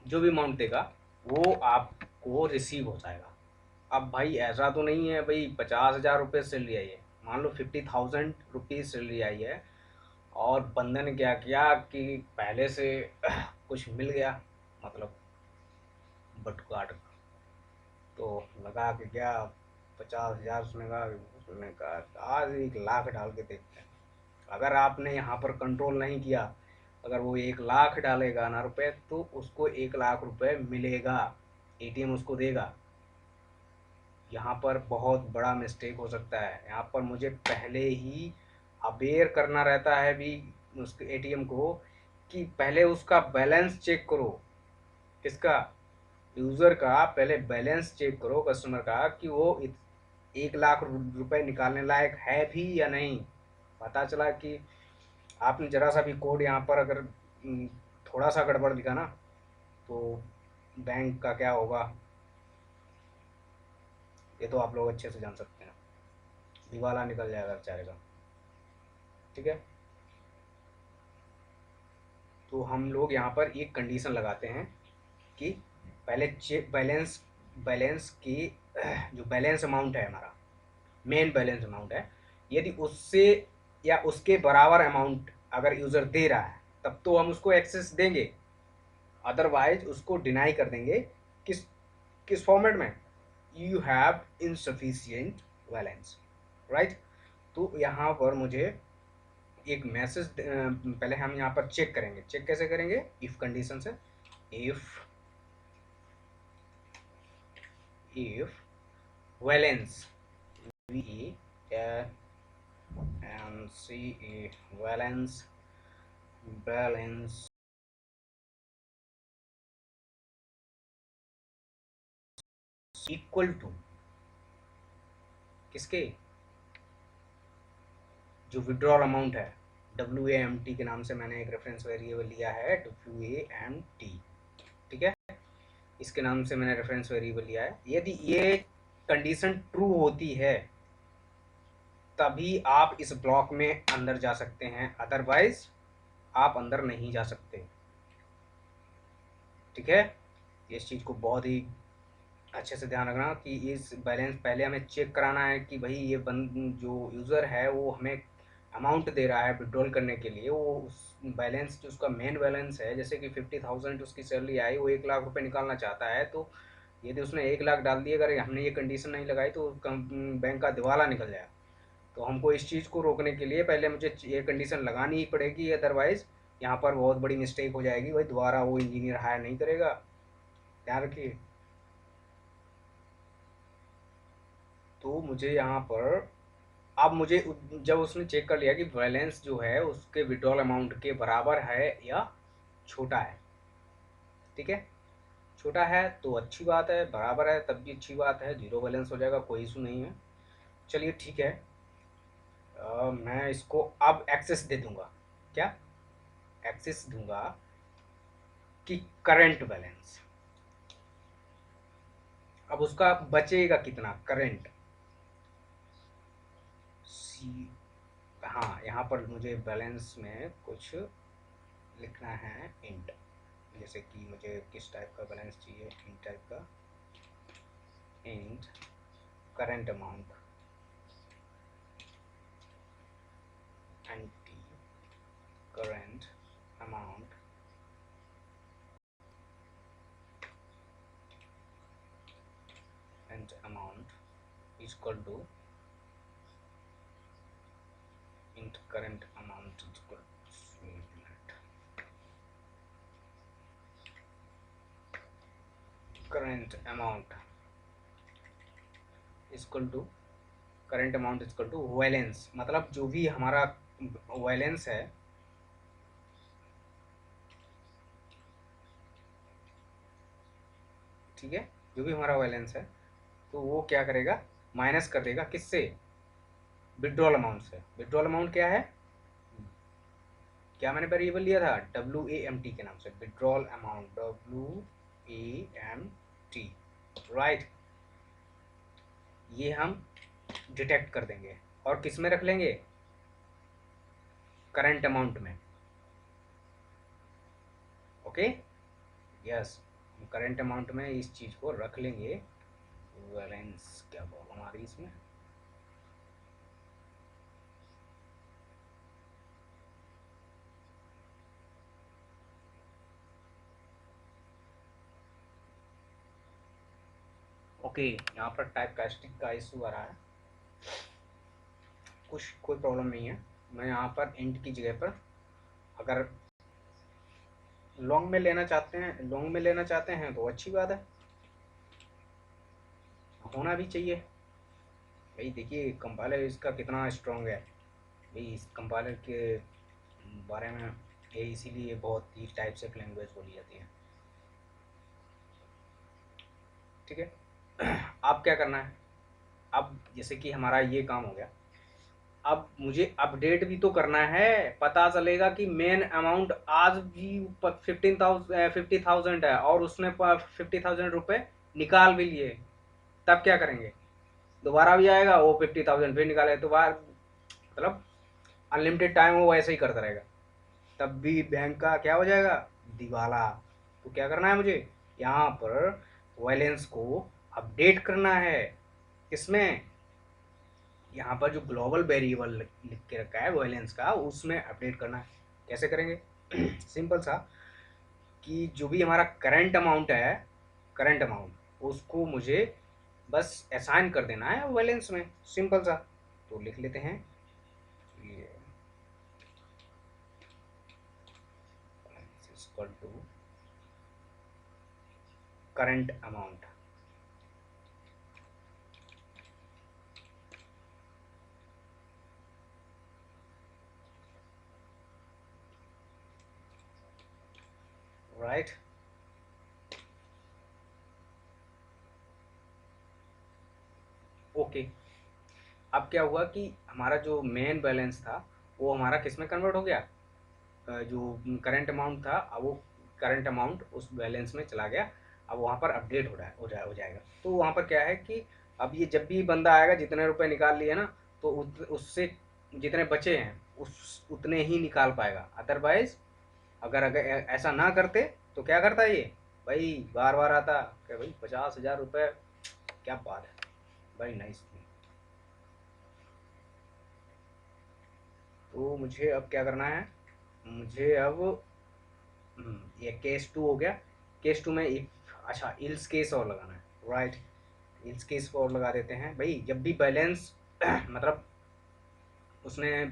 A: जो भी अमाउंट देगा वो आपको रिसीव हो जाएगा। अब भाई ऐसा तो नहीं है भाई 50,000 रुपये सैलरी आई है, मान लो 50,000 रुपीज़ सैलरी आई है, और बंदे ने क्या किया कि पहले से कुछ मिल गया, मतलब बट काट, तो लगा कि क्या 50,000, उसने कहा आज 1 लाख डाल के देखते हैं। अगर आपने यहाँ पर कंट्रोल नहीं किया, अगर वो 1 लाख डालेगा ना रुपए, तो उसको 1 लाख रुपए मिलेगा, एटीएम उसको देगा। यहाँ पर बहुत बड़ा मिस्टेक हो सकता है, यहाँ पर मुझे पहले ही अवेयर करना रहता है भी उसके एटीएम को, कि पहले उसका बैलेंस चेक करो, किसका, यूज़र का पहले बैलेंस चेक करो कस्टमर का, कि वो 1 लाख रुपए निकालने लायक है भी या नहीं। पता चला कि आपने ज़रा सा भी कोड यहाँ पर अगर थोड़ा सा गड़बड़ दिखा ना, तो बैंक का क्या होगा ये तो आप लोग अच्छे से जान सकते हैं, दिवाला निकल जाएगा बेचारे का। ठीक है, तो हम लोग यहाँ पर एक कंडीशन लगाते हैं कि पहले चेक बैलेंस की जो बैलेंस अमाउंट है हमारा, मेन बैलेंस अमाउंट है, यदि उससे या उसके बराबर अमाउंट अगर यूज़र दे रहा है तब तो हम उसको एक्सेस देंगे, अदरवाइज उसको डिनाई कर देंगे। किस किस फॉर्मेट में, you have insufficient balance, right. तो यहाँ पर मुझे एक मैसेज, पहले हम यहाँ पर चेक करेंगे, चेक कैसे करेंगे, इफ कंडीशन से, if balance, VALNCE, balance equal to किसके, जो विड्रॉल अमाउंट है, WAMT के नाम से मैंने एक रेफरेंस वेरिएबल लिया है, WAMT, ठीक है, इसके नाम से मैंने रेफरेंस वेरिएबल लिया है। यदि ये कंडीशन ट्रू होती है, तभी आप इस ब्लॉक में अंदर जा सकते हैं, अदरवाइज आप अंदर नहीं जा सकते। ठीक है, इस चीज़ को बहुत ही अच्छे से ध्यान रखना कि इस बैलेंस पहले हमें चेक कराना है कि भाई ये जो यूज़र है वो हमें अमाउंट दे रहा है विड्रॉल करने के लिए, वो उस बैलेंस जो उसका मेन बैलेंस है, जैसे कि 50,000 उसकी सैलरी आई, वो 1 लाख रुपए निकालना चाहता है, तो यदि उसने 1 लाख डाल दिया, अगर हमने ये कंडीशन नहीं लगाई तो बैंक का दिवाला निकल जाएगा। तो हमको इस चीज़ को रोकने के लिए पहले मुझे ये कंडीशन लगानी ही पड़ेगी, अदरवाइज़ यहाँ पर बहुत बड़ी मिस्टेक हो जाएगी, भाई दोबारा वो इंजीनियर हायर नहीं करेगा। ध्यान रखिए। तो मुझे यहाँ पर अब मुझे जब उसने चेक कर लिया कि बैलेंस जो है उसके विड्रॉल अमाउंट के बराबर है या छोटा है, ठीक है, छोटा है तो अच्छी बात है, बराबर है तब भी अच्छी बात है, जीरो बैलेंस हो जाएगा, कोई इशू नहीं है। चलिए ठीक है, मैं इसको अब एक्सेस दे दूंगा। क्या एक्सेस दूंगा कि करंट बैलेंस, अब उसका बचेगा कितना करंट। सी, हाँ यहाँ पर मुझे बैलेंस में कुछ लिखना है इंट, जैसे कि मुझे किस टाइप का बैलेंस चाहिए, इंट टाइप का, int current amount anti current amount and amount is equal to int current amount is equal current amount equal to current amount equal to balance, मतलब जो भी हमारा वैलेंस है, ठीक है, जो भी हमारा बैलेंस है तो वो क्या करेगा, माइनस कर देगा किससे, विड्रॉल अमाउंट से। विड्रॉल अमाउंट क्या है, क्या मैंने वेरिएबल लिया था, WAMT के नाम से, विड्रॉल अमाउंट, WAMT, राइट। ये हम डिटेक्ट कर देंगे और किस में रख लेंगे, करंट अमाउंट में। ओके, यस, करंट अमाउंट में इस चीज़ को रख लेंगे। बैलेंस क्या प्रॉब्लम आ रही है इसमें, ओके, यहाँ पर टाइप कास्टिंग का इशू आ रहा है, कुछ कोई प्रॉब्लम नहीं है। मैं यहाँ पर इंट की जगह पर अगर लॉन्ग में लेना चाहते हैं, लॉन्ग में लेना चाहते हैं तो अच्छी बात है, होना भी चाहिए। भाई देखिए कंपाइलर इसका कितना स्ट्रॉन्ग है, भाई इस कंपाइलर के बारे में ये इसीलिए बहुत ही टाइप से लैंग्वेज बोली जाती है। ठीक है, अब क्या करना है, अब जैसे कि हमारा ये काम हो गया, अब मुझे अपडेट भी तो करना है, पता चलेगा कि मेन अमाउंट आज भी 50,000 है और उसने 50,000 रुपये निकाल भी लिए, तब क्या करेंगे, दोबारा भी आएगा वो 50,000 फिर निकाले, तो बार मतलब अनलिमिटेड टाइम वो ऐसे ही करता रहेगा, तब भी बैंक का क्या हो जाएगा, दिवाला। तो क्या करना है मुझे, यहाँ पर बैलेंस को अपडेट करना है, किसमें, यहाँ पर जो ग्लोबल वेरिएबल लिख के रखा है बैलेंस का, उसमें अपडेट करना है। कैसे करेंगे, सिंपल सा, कि जो भी हमारा करंट अमाउंट है, करंट अमाउंट उसको मुझे बस असाइन कर देना है बैलेंस में, सिंपल सा। तो लिख लेते हैं ये equal to current amount, right. Okay, अब क्या हुआ कि हमारा जो मेन बैलेंस था वो हमारा किस में कन्वर्ट हो गया, जो करंट अमाउंट था अब वो करंट अमाउंट उस बैलेंस में चला गया, अब वहाँ पर अपडेट हो जाएगा। तो वहाँ पर क्या है कि अब ये जब भी बंदा आएगा जितने रुपए निकाल लिए ना, तो उससे जितने बचे हैं उस उतने ही निकाल पाएगा। अदरवाइज अगर ऐसा ना करते तो क्या करता ये भाई, बार बार आता कि भाई 50,000 रुपये, क्या बात है, वेरी नाइस। तो मुझे अब क्या करना है, मुझे अब ये केस 2 हो गया। केस 2 में एक अच्छा इल्स केस और लगाना है, राइट। इल्स केस को और लगा देते हैं भाई। जब भी बैलेंस मतलब उसने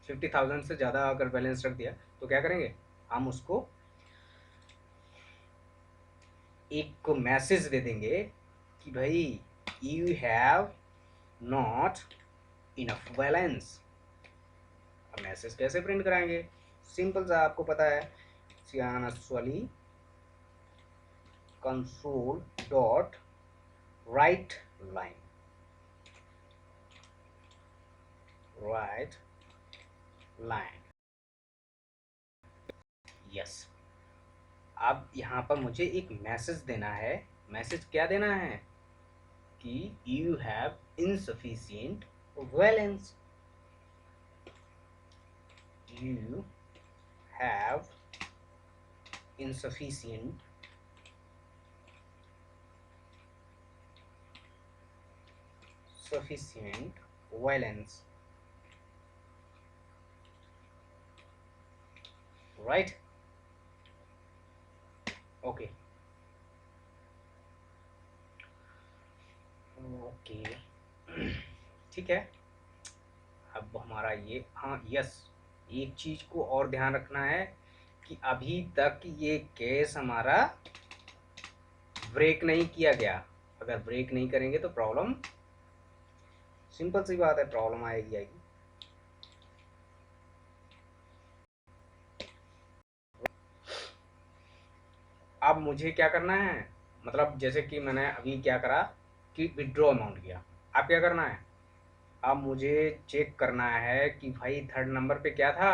A: 50,000 से ज़्यादा अगर बैलेंस रख दिया तो क्या करेंगे, हम उसको एक मैसेज दे देंगे कि भाई you have not enough balance. अब मैसेज कैसे प्रिंट कराएंगे, सिंपल सा आपको पता है, सियानसवाली console dot write line, write line, yes. अब यहाँ पर मुझे एक मैसेज देना है। मैसेज क्या देना है कि you have insufficient balance, you have insufficient balance, right? Okay, okay ठीक है। अब हमारा ये, हाँ यस, एक चीज को और ध्यान रखना है कि अभी तक ये केस हमारा ब्रेक नहीं किया गया। अगर ब्रेक नहीं करेंगे तो प्रॉब्लम, सिंपल सी बात है, प्रॉब्लम आएगी। अब मुझे क्या करना है, मतलब जैसे कि मैंने अभी क्या करा कि विड्रॉ अमाउंट किया। अब क्या करना है, अब मुझे चेक करना है कि भाई थर्ड नंबर पे क्या था,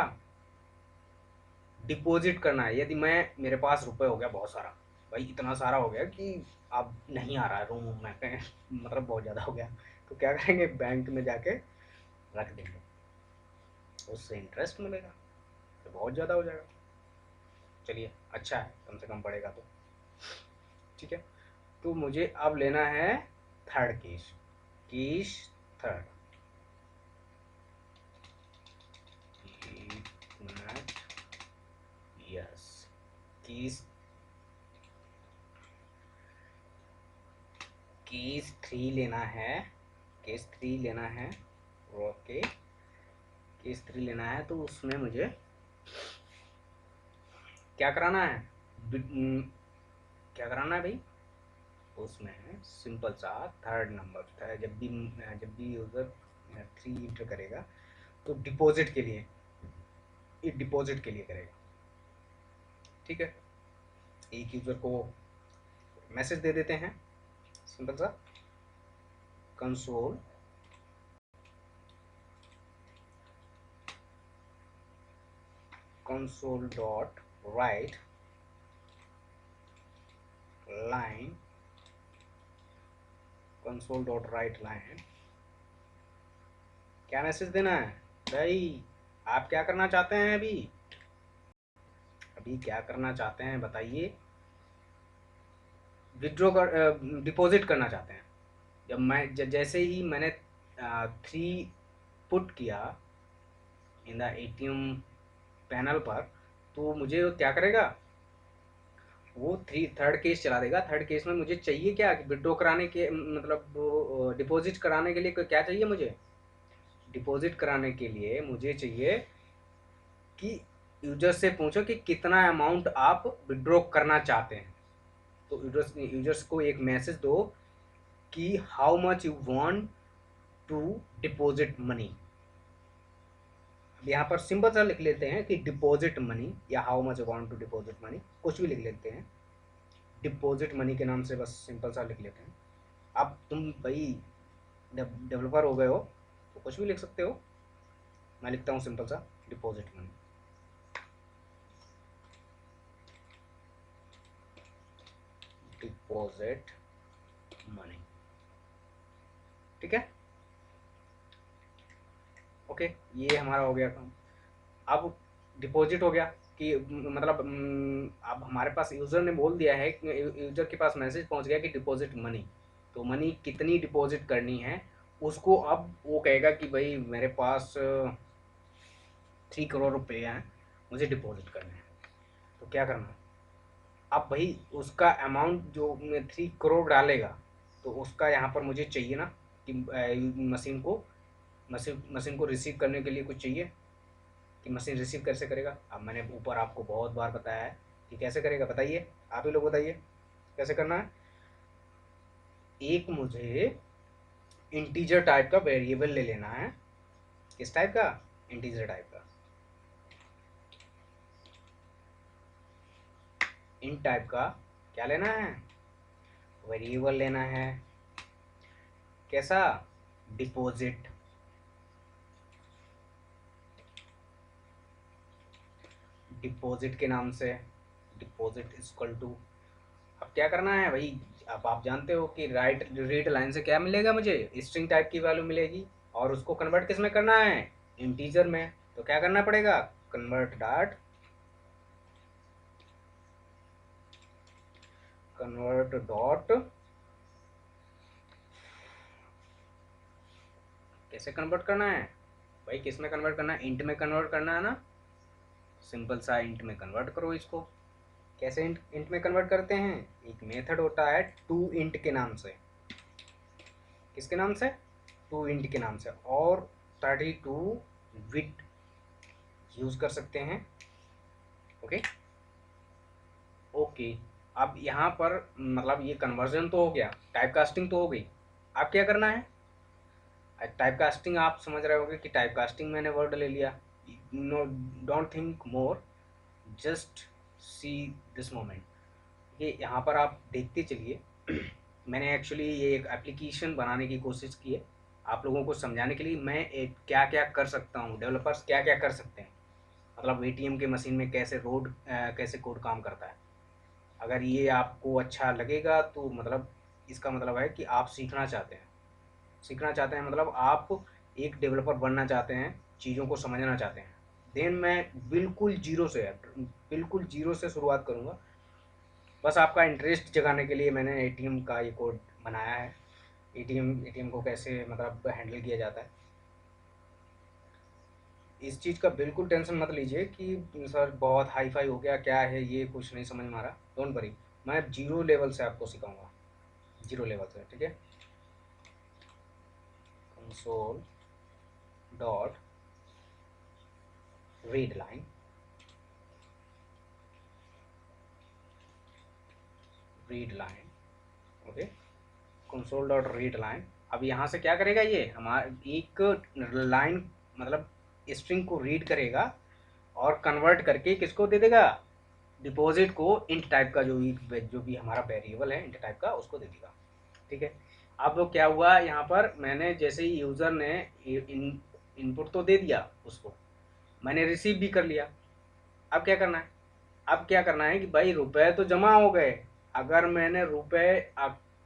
A: डिपॉजिट करना है। यदि मैं, मेरे पास रुपए हो गया बहुत सारा, भाई इतना सारा हो गया कि अब नहीं आ रहा है रूम में मतलब बहुत ज़्यादा हो गया, तो क्या करेंगे, बैंक में जाके रख देंगे, उससे इंटरेस्ट मिलेगा, तो बहुत ज़्यादा हो जाएगा। चलिए अच्छा है, कम से कम पड़ेगा तो ठीक है। तो मुझे अब लेना है third case, case third, yes, case case 3 लेना है, केस 3 लेना है, ओके। केस 3 लेना है तो उसमें मुझे क्या कराना है, क्या कराना है भाई, उसमें सिंपल सा थर्ड नंबर था। जब भी यूज़र 3 इंटर करेगा तो डिपॉजिट के लिए, ये डिपॉजिट के लिए करेगा, ठीक है। एक यूज़र को मैसेज दे देते हैं, सिंपल सा console dot write line, console dot write line, क्या मैसेज देना है भाई, आप क्या करना चाहते हैं अभी, अभी क्या करना चाहते हैं बताइए, विड्रॉ कर, डिपॉजिट करना चाहते हैं। जैसे ही मैंने 3 पुट किया इन द एटीएम पैनल पर, तो मुझे वो क्या करेगा, वो थर्ड केस चला देगा। थर्ड केस में मुझे चाहिए क्या, विड्रॉ कराने के मतलब डिपॉजिट कराने के लिए क्या चाहिए मुझे, डिपॉजिट कराने के लिए मुझे चाहिए कि यूजर से पूछो कि कितना अमाउंट आप विड्रॉ करना चाहते हैं। तो यूजर्स को एक मैसेज दो कि how much you want to deposit money. यहाँ पर सिंपल सा लिख लेते हैं कि डिपॉजिट मनी, या how much want to deposit money, कुछ भी लिख लेते हैं, डिपॉजिट मनी के नाम से बस सिंपल सा लिख लेते हैं। अब तुम भाई डेवलपर हो गए हो तो कुछ भी लिख सकते हो, मैं लिखता हूँ सिंपल सा डिपॉजिट मनी, डिपॉजिट मनी, ठीक है। ओके, ये हमारा हो गया काम। अब डिपॉजिट हो गया कि मतलब अब हमारे पास यूज़र ने बोल दिया है, यूज़र के पास मैसेज पहुंच गया कि डिपॉजिट मनी। तो मनी कितनी डिपॉजिट करनी है उसको अब वो कहेगा कि भाई मेरे पास 3 करोड़ रुपए हैं, मुझे डिपॉजिट करने हैं। तो क्या करना है, अब भाई उसका अमाउंट जो 3 करोड़ डालेगा तो उसका यहाँ पर मुझे चाहिए ना कि मशीन को रिसीव करने के लिए कुछ चाहिए कि मशीन रिसीव कैसे करेगा। अब मैंने ऊपर आपको बहुत बार बताया है कि कैसे करेगा, बताइए आप ही लोग बताइए कैसे करना है। एक मुझे इंटीजर टाइप का वेरिएबल ले लेना है। किस टाइप का? इंटीजर टाइप का, इन टाइप का क्या लेना है? वेरिएबल लेना है। कैसा? डिपॉजिट। डिपॉजिट के नाम से डिपॉजिट इक्वल टू, अब क्या करना है भाई, अब आप जानते हो कि राइट रीड लाइन से क्या मिलेगा, मुझे स्ट्रिंग टाइप की वैल्यू मिलेगी और उसको कन्वर्ट किस में करना है? इंटीजर में। तो क्या करना पड़ेगा? कन्वर्ट डॉट कैसे कन्वर्ट करना है भाई, किस में कन्वर्ट करना है? इंट में कन्वर्ट करना है ना। सिंपल सा इंट में कन्वर्ट करो इसको। कैसे इंट में कन्वर्ट करते हैं? एक मेथड होता है टू इंट के नाम से। किसके नाम से? टू इंट के नाम से। और 32 विट यूज कर सकते हैं। Okay okay. अब यहाँ पर मतलब ये कन्वर्जन तो हो गया, टाइप कास्टिंग तो हो गई। अब क्या करना है? टाइप कास्टिंग आप समझ रहे होंगे कि टाइप कास्टिंग मैंने वर्ड ले लिया। No, don't think more, just see this moment. ये यहाँ पर आप देखते चलिए। मैंने एक्चुअली ये एक एप्लीकेशन बनाने की कोशिश की है आप लोगों को समझाने के लिए। मैं एक क्या क्या कर सकता हूँ, डेवलपर्स क्या क्या कर सकते हैं, मतलब एटीएम के मशीन में कैसे कोड काम करता है। अगर ये आपको अच्छा लगेगा तो मतलब इसका मतलब है कि आप सीखना चाहते हैं मतलब आप एक डेवलपर बनना चाहते हैं, चीज़ों को समझना चाहते हैं। देन मैं बिल्कुल जीरो से शुरुआत करूँगा। बस आपका इंटरेस्ट जगाने के लिए मैंने एटीएम का ये कोड बनाया है। एटीएम को कैसे मतलब हैंडल किया जाता है, इस चीज़ का बिल्कुल टेंशन मत लीजिए कि सर बहुत हाई फाई हो गया, क्या है ये, कुछ नहीं समझ में आ रहा। डोंट वरी, मैं जीरो लेवल से आपको सिखाऊंगा, जीरो लेवल से। ठीक है, console dot read line, okay, console dot read line. अब यहाँ से क्या करेगा, ये हमारा एक लाइन मतलब स्ट्रिंग को रीड करेगा और कन्वर्ट करके किसको दे देगा? डिपॉजिट को इंट टाइप का जो भी हमारा वेरिएबल है इंट टाइप का उसको दे देगा। ठीक है। अब क्या हुआ यहाँ पर, मैंने जैसे ही यूज़र ने इनपुट तो दे दिया उसको, मैंने रिसीव भी कर लिया। अब क्या करना है? अब क्या करना है कि भाई रुपए तो जमा हो गए। अगर मैंने रुपए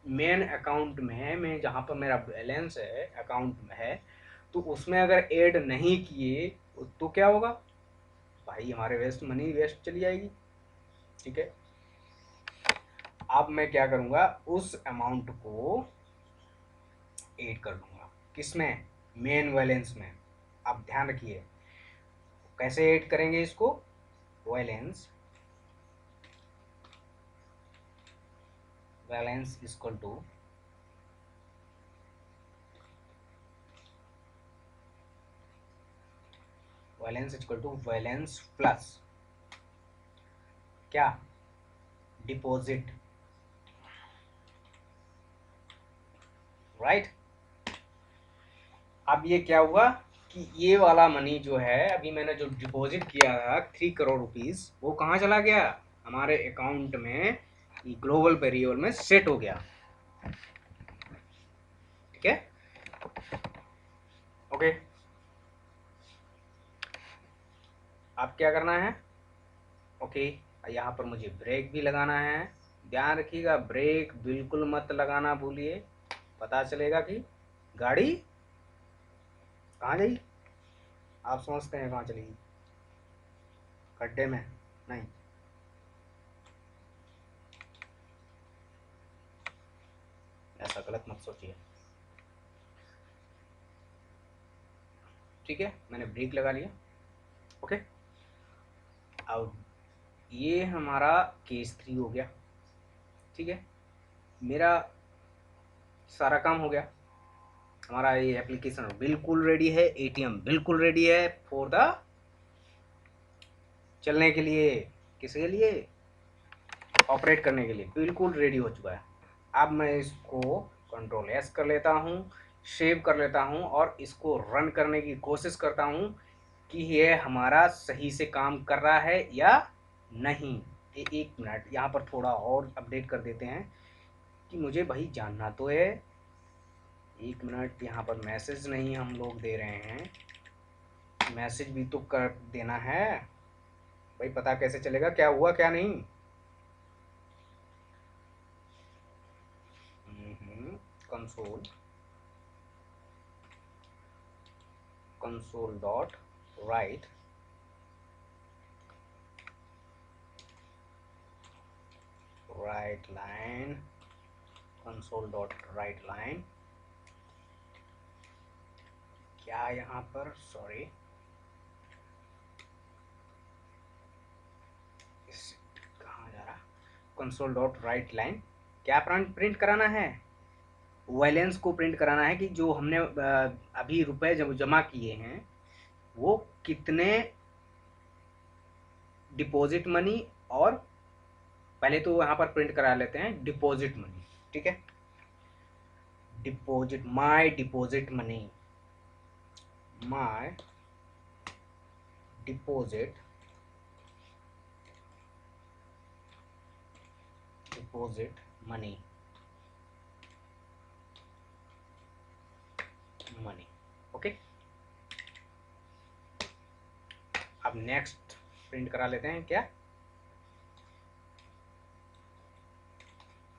A: मेन अकाउंट में, मैं जहाँ पर मेरा बैलेंस है अकाउंट में है, तो उसमें अगर ऐड नहीं किए तो क्या होगा भाई, हमारे मनी वेस्ट चली जाएगी। ठीक है। अब मैं क्या करूँगा, उस अमाउंट को ऐड कर दूंगा किसमें? मेन बैलेंस में। अब ध्यान रखिए कैसे ऐड करेंगे इसको। Balance equal to balance plus क्या? डिपॉजिट। राइट। अब ये क्या हुआ कि ये वाला मनी जो है अभी मैंने जो डिपॉजिट किया था 3 करोड़ रुपीस, वो कहाँ चला गया? हमारे अकाउंट में ग्लोबल वेरिएबल में सेट हो गया। ठीक है, ओके। अब क्या करना है? ओके, यहाँ पर मुझे ब्रेक भी लगाना है। ध्यान रखिएगा, ब्रेक बिल्कुल मत लगाना भूलिए, पता चलेगा कि गाड़ी कहाँ गई। आप समझते हैं कहाँ चलेगी? गड्ढे में नहीं। ऐसा गलत मत सोचिए। ठीक है, मैंने ब्रेक लगा लिया। ओके, अब ये हमारा केस 3 हो गया। ठीक है, मेरा सारा काम हो गया। हमारा ये एप्लीकेशन बिल्कुल रेडी है, एटीएम बिल्कुल रेडी है फॉर द चलने के लिए। किसके लिए? ऑपरेट करने के लिए बिल्कुल रेडी हो चुका है। अब मैं इसको कंट्रोल एस कर लेता हूँ, सेव कर लेता हूँ और इसको रन करने की कोशिश करता हूँ कि ये हमारा सही से काम कर रहा है या नहीं। एक मिनट, यहाँ पर थोड़ा और अपडेट कर देते हैं कि मुझे भाई जानना तो है। एक मिनट, यहाँ पर मैसेज नहीं हम लोग दे रहे हैं, मैसेज भी तो कर देना है भाई। पता कैसे चलेगा क्या हुआ क्या नहीं? Console console dot right right line, console dot write line. क्या यहाँ पर, सॉरी, कहाँ जा रहा? कंसोल डॉट राइट लाइन क्या प्रिंट कराना है? बैलेंस को प्रिंट कराना है कि जो हमने अभी रुपए जब जमा किए हैं वो कितने डिपॉजिट मनी, और पहले तो यहाँ पर प्रिंट करा लेते हैं डिपॉजिट मनी। ठीक है, deposit, my deposit money, my deposit deposit money money. Okay, अब नेक्स्ट प्रिंट करा लेते हैं क्या?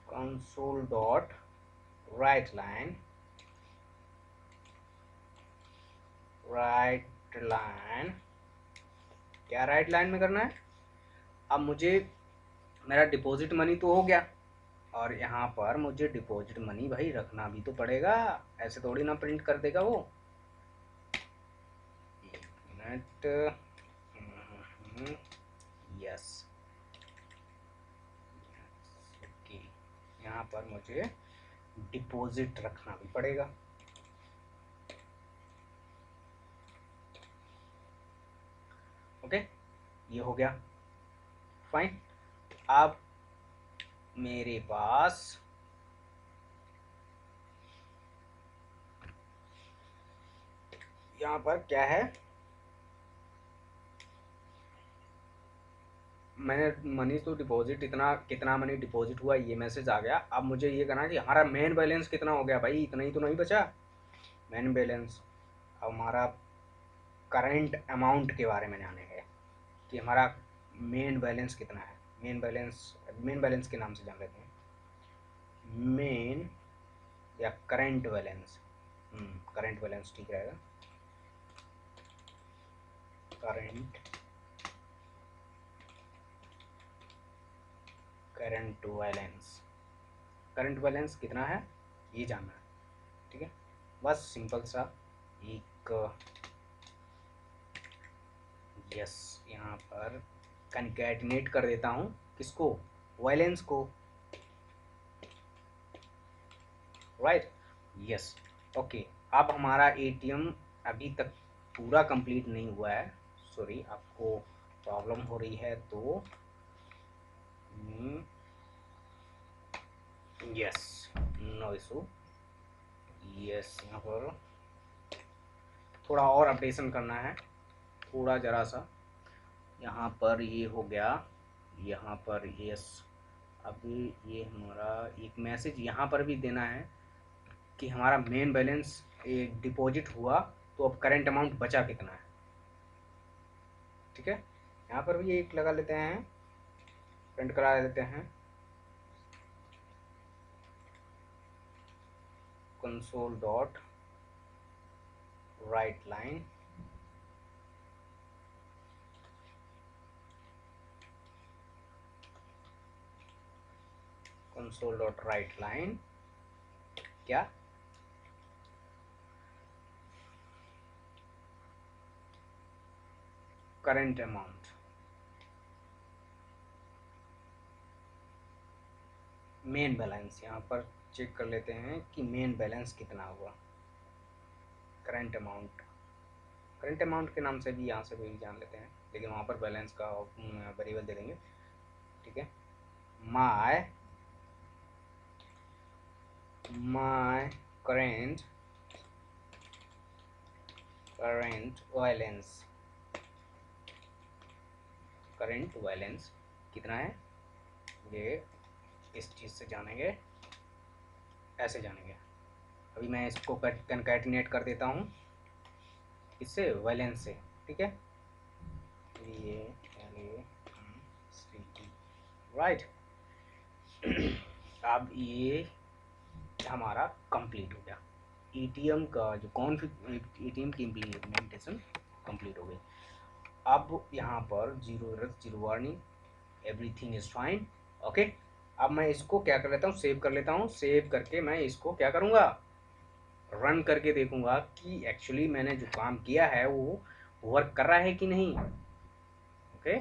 A: Console dot write line, write line, क्या राइट लाइन में करना है? अब मुझे मेरा डिपॉजिट मनी तो हो गया, और यहाँ पर मुझे डिपॉजिट मनी भाई रखना भी तो पड़ेगा, ऐसे थोड़ी ना प्रिंट कर देगा वो। एक मिनट, यस, ओके, यहाँ पर मुझे डिपॉजिट रखना भी पड़ेगा। ओके, ये हो गया, फाइन। अब मेरे पास यहाँ पर क्या है? मैंने मनी तो डिपॉजिट, इतना कितना मनी डिपॉजिट हुआ ये मैसेज आ गया। अब मुझे ये कहना है कि हमारा मेन बैलेंस कितना हो गया भाई, इतना ही तो नहीं बचा मेन बैलेंस। अब हमारा करंट अमाउंट के बारे में जाने है कि हमारा मेन बैलेंस कितना है। मेन बैलेंस के नाम से जान लेते हैं, मेन या करंट बैलेंस। करंट बैलेंस ठीक रहेगा, current current balance. Current balance कितना है ये जानना है। ठीक है, बस सिंपल सा एक, यस, यहाँ पर कनकैटिनेट कर देता हूँ किसको? बैलेंस को, राइट, यस, ओके। अब हमारा एटीएम अभी तक पूरा कंप्लीट नहीं हुआ है। सॉरी, आपको प्रॉब्लम हो रही है तो यस, नो इशू। यस, यहाँ पर थोड़ा और अपडेशन करना है, थोड़ा ज़रा सा। यहाँ पर ये हो गया, यहाँ पर यस। अभी ये हमारा एक मैसेज यहाँ पर भी देना है कि हमारा मेन बैलेंस डिपॉजिट हुआ, तो अब करंट अमाउंट बचा कितना है। ठीक है, यहाँ पर भी एक लगा लेते हैं, प्रिंट करा देते हैं, console dot write line, console dot write line क्या करंट अमाउंट, मेन बैलेंस यहाँ पर चेक कर लेते हैं कि मेन बैलेंस कितना हुआ। करंट अमाउंट, करंट अमाउंट के नाम से भी यहाँ से भी जान लेते हैं, लेकिन वहाँ पर बैलेंस का वेरिएबल दे देंगे। ठीक है, my current balance, current balance कितना है, ये इस चीज़ से जानेंगे, ऐसे जानेंगे। अभी मैं इसको कंकैटिनेट कर देता हूँ इससे, बैलेंस से। ठीक है, ये राइट। अब ये हमारा कंप्लीट हो गया, एटीएम का जो एटीएम की इम्प्लीमेंटेशन कंप्लीट हो गई। अब यहाँ पर zero error, zero warning, everything is fine. Okay, अब मैं इसको क्या कर लेता हूँ, सेव कर लेता हूँ। सेव करके मैं इसको क्या करूँगा, रन करके देखूँगा कि एक्चुअली मैंने जो काम किया है वो वर्क कर रहा है कि नहीं। ओके,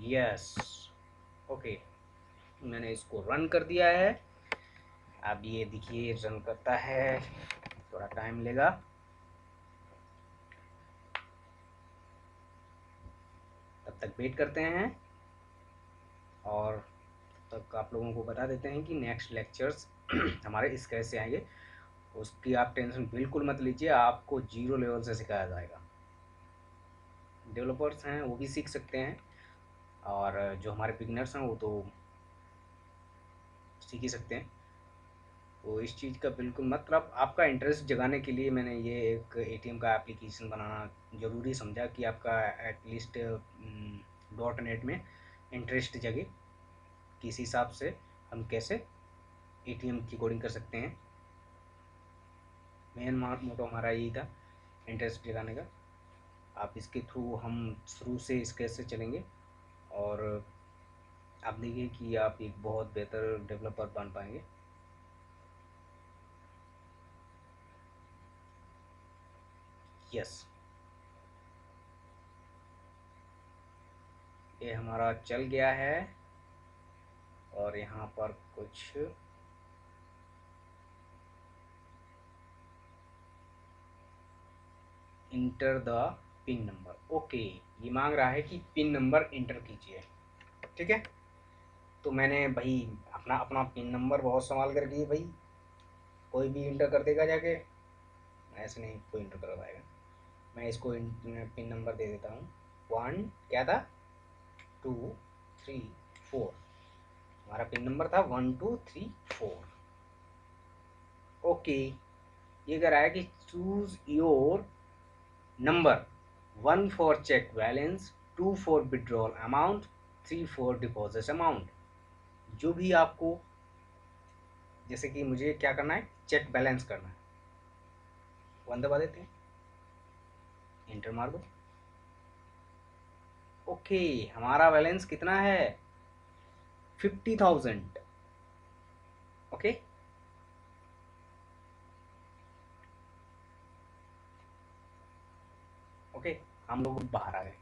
A: यस, ओके, मैंने इसको रन कर दिया है। अब ये देखिए रन करता है, थोड़ा टाइम लेगा। तब तक वेट करते हैं और तब आप लोगों को बता देते हैं कि नेक्स्ट लेक्चर्स हमारे इस कैसे से आएंगे। उसकी आप टेंशन बिल्कुल मत लीजिए, आपको जीरो लेवल से सिखाया जाएगा। डेवलपर्स हैं वो भी सीख सकते हैं, और जो हमारे बिगिनर्स हैं वो तो सीख ही सकते हैं। तो इस चीज़ का बिल्कुल मतलब आपका इंटरेस्ट जगाने के लिए मैंने ये एक एटीएम का एप्लीकेशन बनाना ज़रूरी समझा कि आपका एटलीस्ट डॉट नेट में इंटरेस्ट जगे, किस हिसाब से हम कैसे एटीएम की कोडिंग कर सकते हैं। मेन मोटो हमारा यही था, इंटरेस्ट जगाने का। आप इसके थ्रू, हम शुरू से इस कैसे चलेंगे और आप देखिए कि आप एक बहुत बेहतर डेवलपर बन पाएंगे। यस, ये हमारा चल गया है और यहाँ पर कुछ enter the pin number. Okay, ये मांग रहा है कि पिन नंबर इंटर कीजिए। ठीक है, तो मैंने भाई अपना अपना पिन नंबर बहुत संभाल कर दिए भाई, कोई भी इंटर कर देगा जाके, ऐसे नहीं कोई इंटर कर पाएगा। मैं इसको पिन नंबर दे देता हूँ, 1 क्या था, 2 3 4। हमारा पिन नंबर था 1 2 3 4। ओके, ये कह रहा है कि choose your number, 1 for check balance, 2 for withdrawal amount, 3 for deposit amount. जो भी आपको, जैसे कि मुझे क्या करना है, चेक बैलेंस करना है, 1 दबा देते हैं, इंटर मार दो। ओके, हमारा बैलेंस कितना है, 50,000। ओके, ओके, हम लोग बाहर आ गए।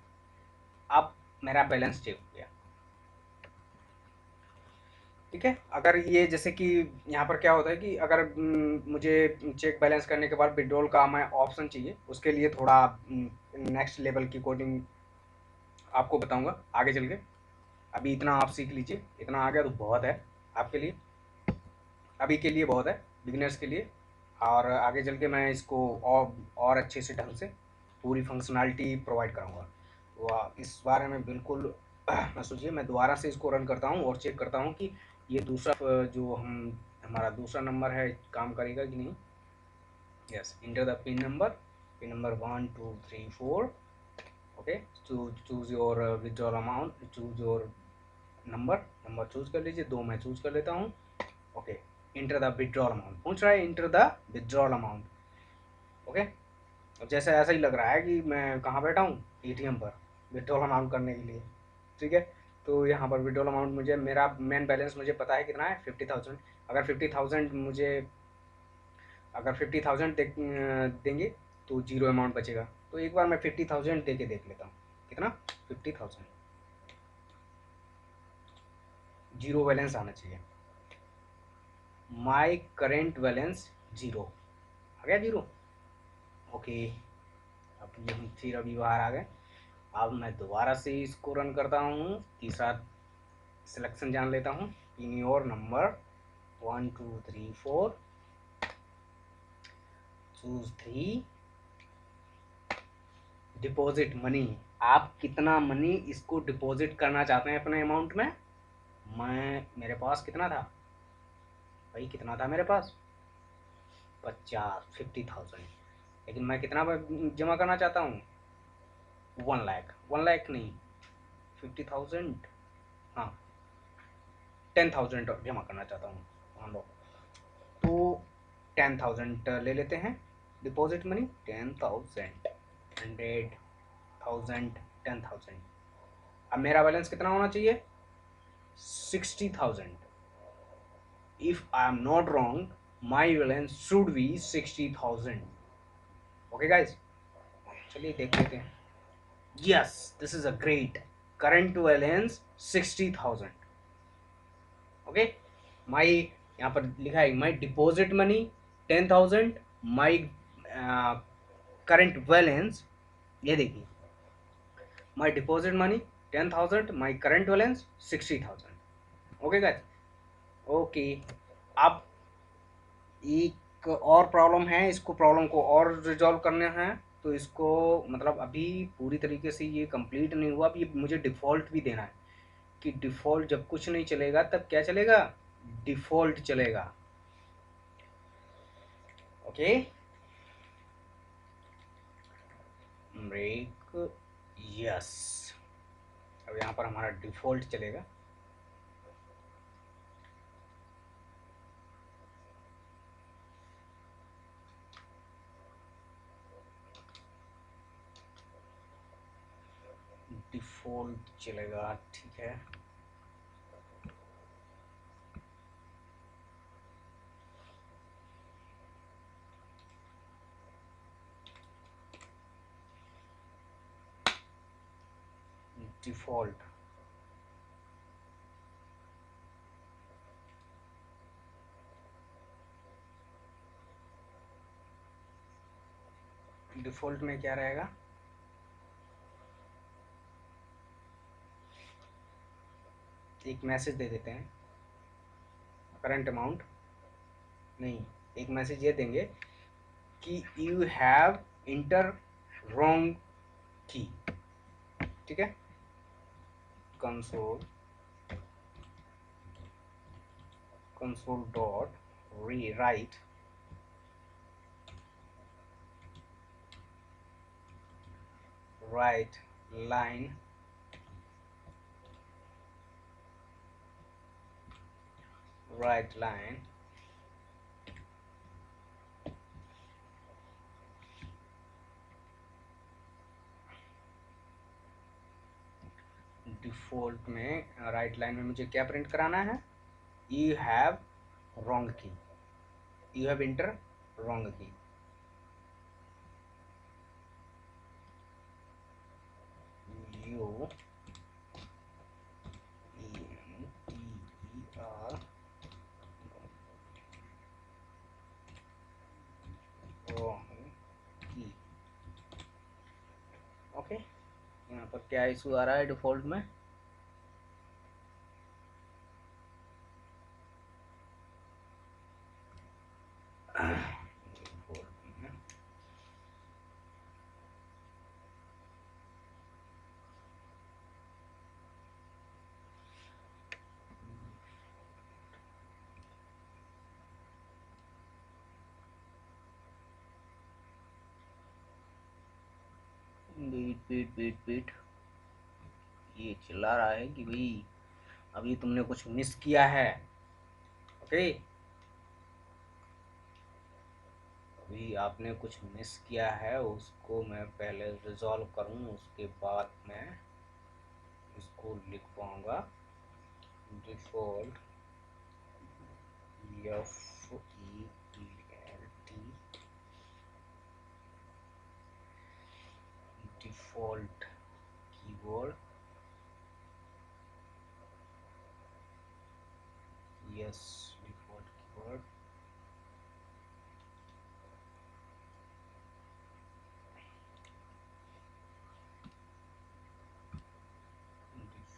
A: अब मेरा बैलेंस चेक हो गया। ठीक है, अगर ये जैसे कि यहाँ पर क्या होता है कि अगर मुझे चेक बैलेंस करने के बाद विड्रॉल का मैं ऑप्शन चाहिए, उसके लिए थोड़ा नेक्स्ट लेवल की कोडिंग आपको बताऊंगा आगे चल के। अभी इतना आप सीख लीजिए, इतना आ गया तो बहुत है आपके लिए, अभी के लिए बहुत है, बिगिनर्स के लिए। और आगे चल के मैं इसको और अच्छे से ढंग से पूरी फंक्शनैलिटी प्रोवाइड करूँगा। तो इस बारे में बिल्कुल मैं सोचिए, मैं दोबारा से इसको रन करता हूँ और चेक करता हूँ कि ये दूसरा जो हमारा दूसरा नंबर है काम करेगा कि नहीं। Yes, enter the pin number 1 2 3 4। Okay, choose your withdrawal amount, choose your number choose कर लीजिए, 2 मैं चूज कर लेता हूँ। Okay, enter the withdrawal amount पूछ रहा है, enter the withdrawal amount. Okay, अब जैसे ऐसा ही लग रहा है कि मैं कहाँ बैठा हूँ, एटीएम पर विड्रॉल अमाउंट करने के लिए। ठीक है, तो यहाँ पर विड्रॉल अमाउंट मुझे, मेरा मेन बैलेंस मुझे पता है कितना है, 50,000। अगर 50,000 मुझे, अगर 50,000 देंगे तो जीरो अमाउंट बचेगा। तो एक बार मैं 50,000 दे के देख लेता हूँ। कितना? 50,000। जीरो बैलेंस आना चाहिए। माई करेंट बैलेंस जीरो आ गया, जीरो। ओके, अब ये हम फिर अभी बाहर आ गए। अब मैं दोबारा से इसको रन करता हूँ। तीसरा सिलेक्शन जान लेता हूँ। In your number 1 2 3 4, choose 3, deposit money. आप कितना मनी इसको डिपॉजिट करना चाहते हैं अपने अमाउंट में? मेरे पास कितना था भाई, कितना था मेरे पास? 50,000। लेकिन मैं कितना जमा करना चाहता हूँ? 1 लाख। 1 लाख नहीं, 50,000, हाँ 10,000 जमा करना चाहता हूँ मान लो। तो 10,000 ले लेते हैं डिपॉजिट मनी। 10,000, 100,000, 10,000। अब मेरा बैलेंस कितना होना चाहिए? 60,000। If I am not wrong, my balance should be 60,000। Okay guys, चलिए देख लेते हैं। Yes, this is a great current balance 60,000। Okay, my, यहाँ पर लिखा है my deposit money 10,000, my current balance, ये देखिए, my deposit money 10,000, my current balance 60,000। Okay guys, okay. अब एक और प्रॉब्लम है, इसको प्रॉब्लम को और रिजॉल्व करना है। तो इसको मतलब अभी पूरी तरीके से ये कंप्लीट नहीं हुआ। अब ये मुझे डिफ़ॉल्ट भी देना है कि डिफ़ॉल्ट जब कुछ नहीं चलेगा तब क्या चलेगा? डिफ़ॉल्ट चलेगा। Okay, break, yes. अब यहाँ पर हमारा डिफ़ॉल्ट चलेगा। डिफ़ॉल्ट चलेगा, ठीक है। डिफ़ॉल्ट, डिफ़ॉल्ट में क्या रहेगा? एक मैसेज दे देते हैं, करंट अमाउंट नहीं, एक मैसेज ये देंगे कि यू हैव इंटर रॉन्ग की, ठीक है। कंसोल डॉट री राइट लाइन डिफ़ॉल्ट में राइट लाइन में मुझे क्या प्रिंट कराना है? यू हैव रॉन्ग की, यू हैव इंटर रॉन्ग की। यू ENTER रॉन्ग की। ओके, यहाँ पर क्या इशू आ रहा है डिफ़ॉल्ट में? वेट, ये चिल्ला रहा है कि भाई अभी तुमने कुछ मिस किया है। ओके, अभी आपने कुछ मिस किया है, उसको मैं पहले रिजॉल्व करूं, उसके बाद मैं इसको लिख पाऊंगा default FELT default keyword yes default keyword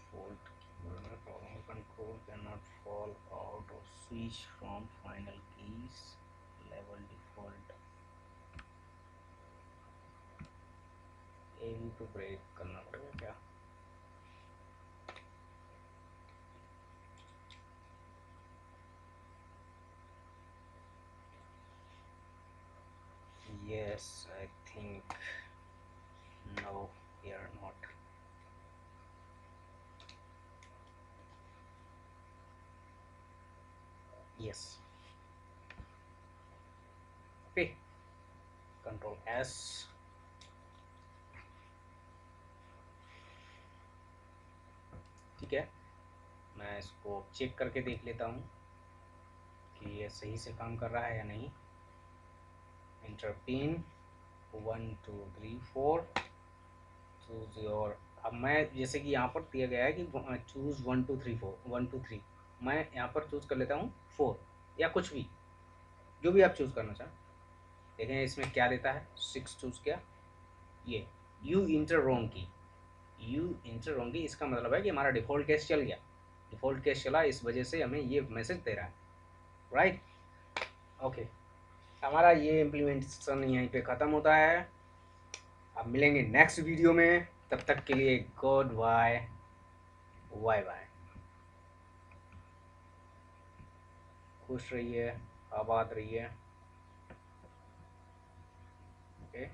A: default keyword normal control cannot fall out or switch from final keys level default ये भी तो ब्रेक करना पड़ेगा क्या yes I think no we are not yes okay control S ठीक है मैं इसको चेक करके देख लेता हूँ कि ये सही से काम कर रहा है या नहीं इंटर पिन 1 2 3 4 चूज योर अब मैं जैसे कि यहाँ पर दिया गया है कि चूज 1 2 3 4 1 2 3 मैं यहाँ पर चूज कर लेता हूँ 4 या कुछ भी जो भी आप चूज करना चाहें देखें इसमें क्या देता है 6 चूज किया ये यू इंटर रॉन्ग की यू इंटर रॉन्ग की इसका मतलब है कि हमारा डिफ़ॉल्ट केस चल गया डिफ़ॉल्ट केस चला इस वजह से हमें ये मैसेज दे रहा है राइट ओके हमारा ये इम्प्लीमेंटेशन यहीं पे ख़त्म होता है अब मिलेंगे नेक्स्ट वीडियो में तब तक के लिए गुड बाय बाय बाय खुश रहिए आबाद रहिए ओके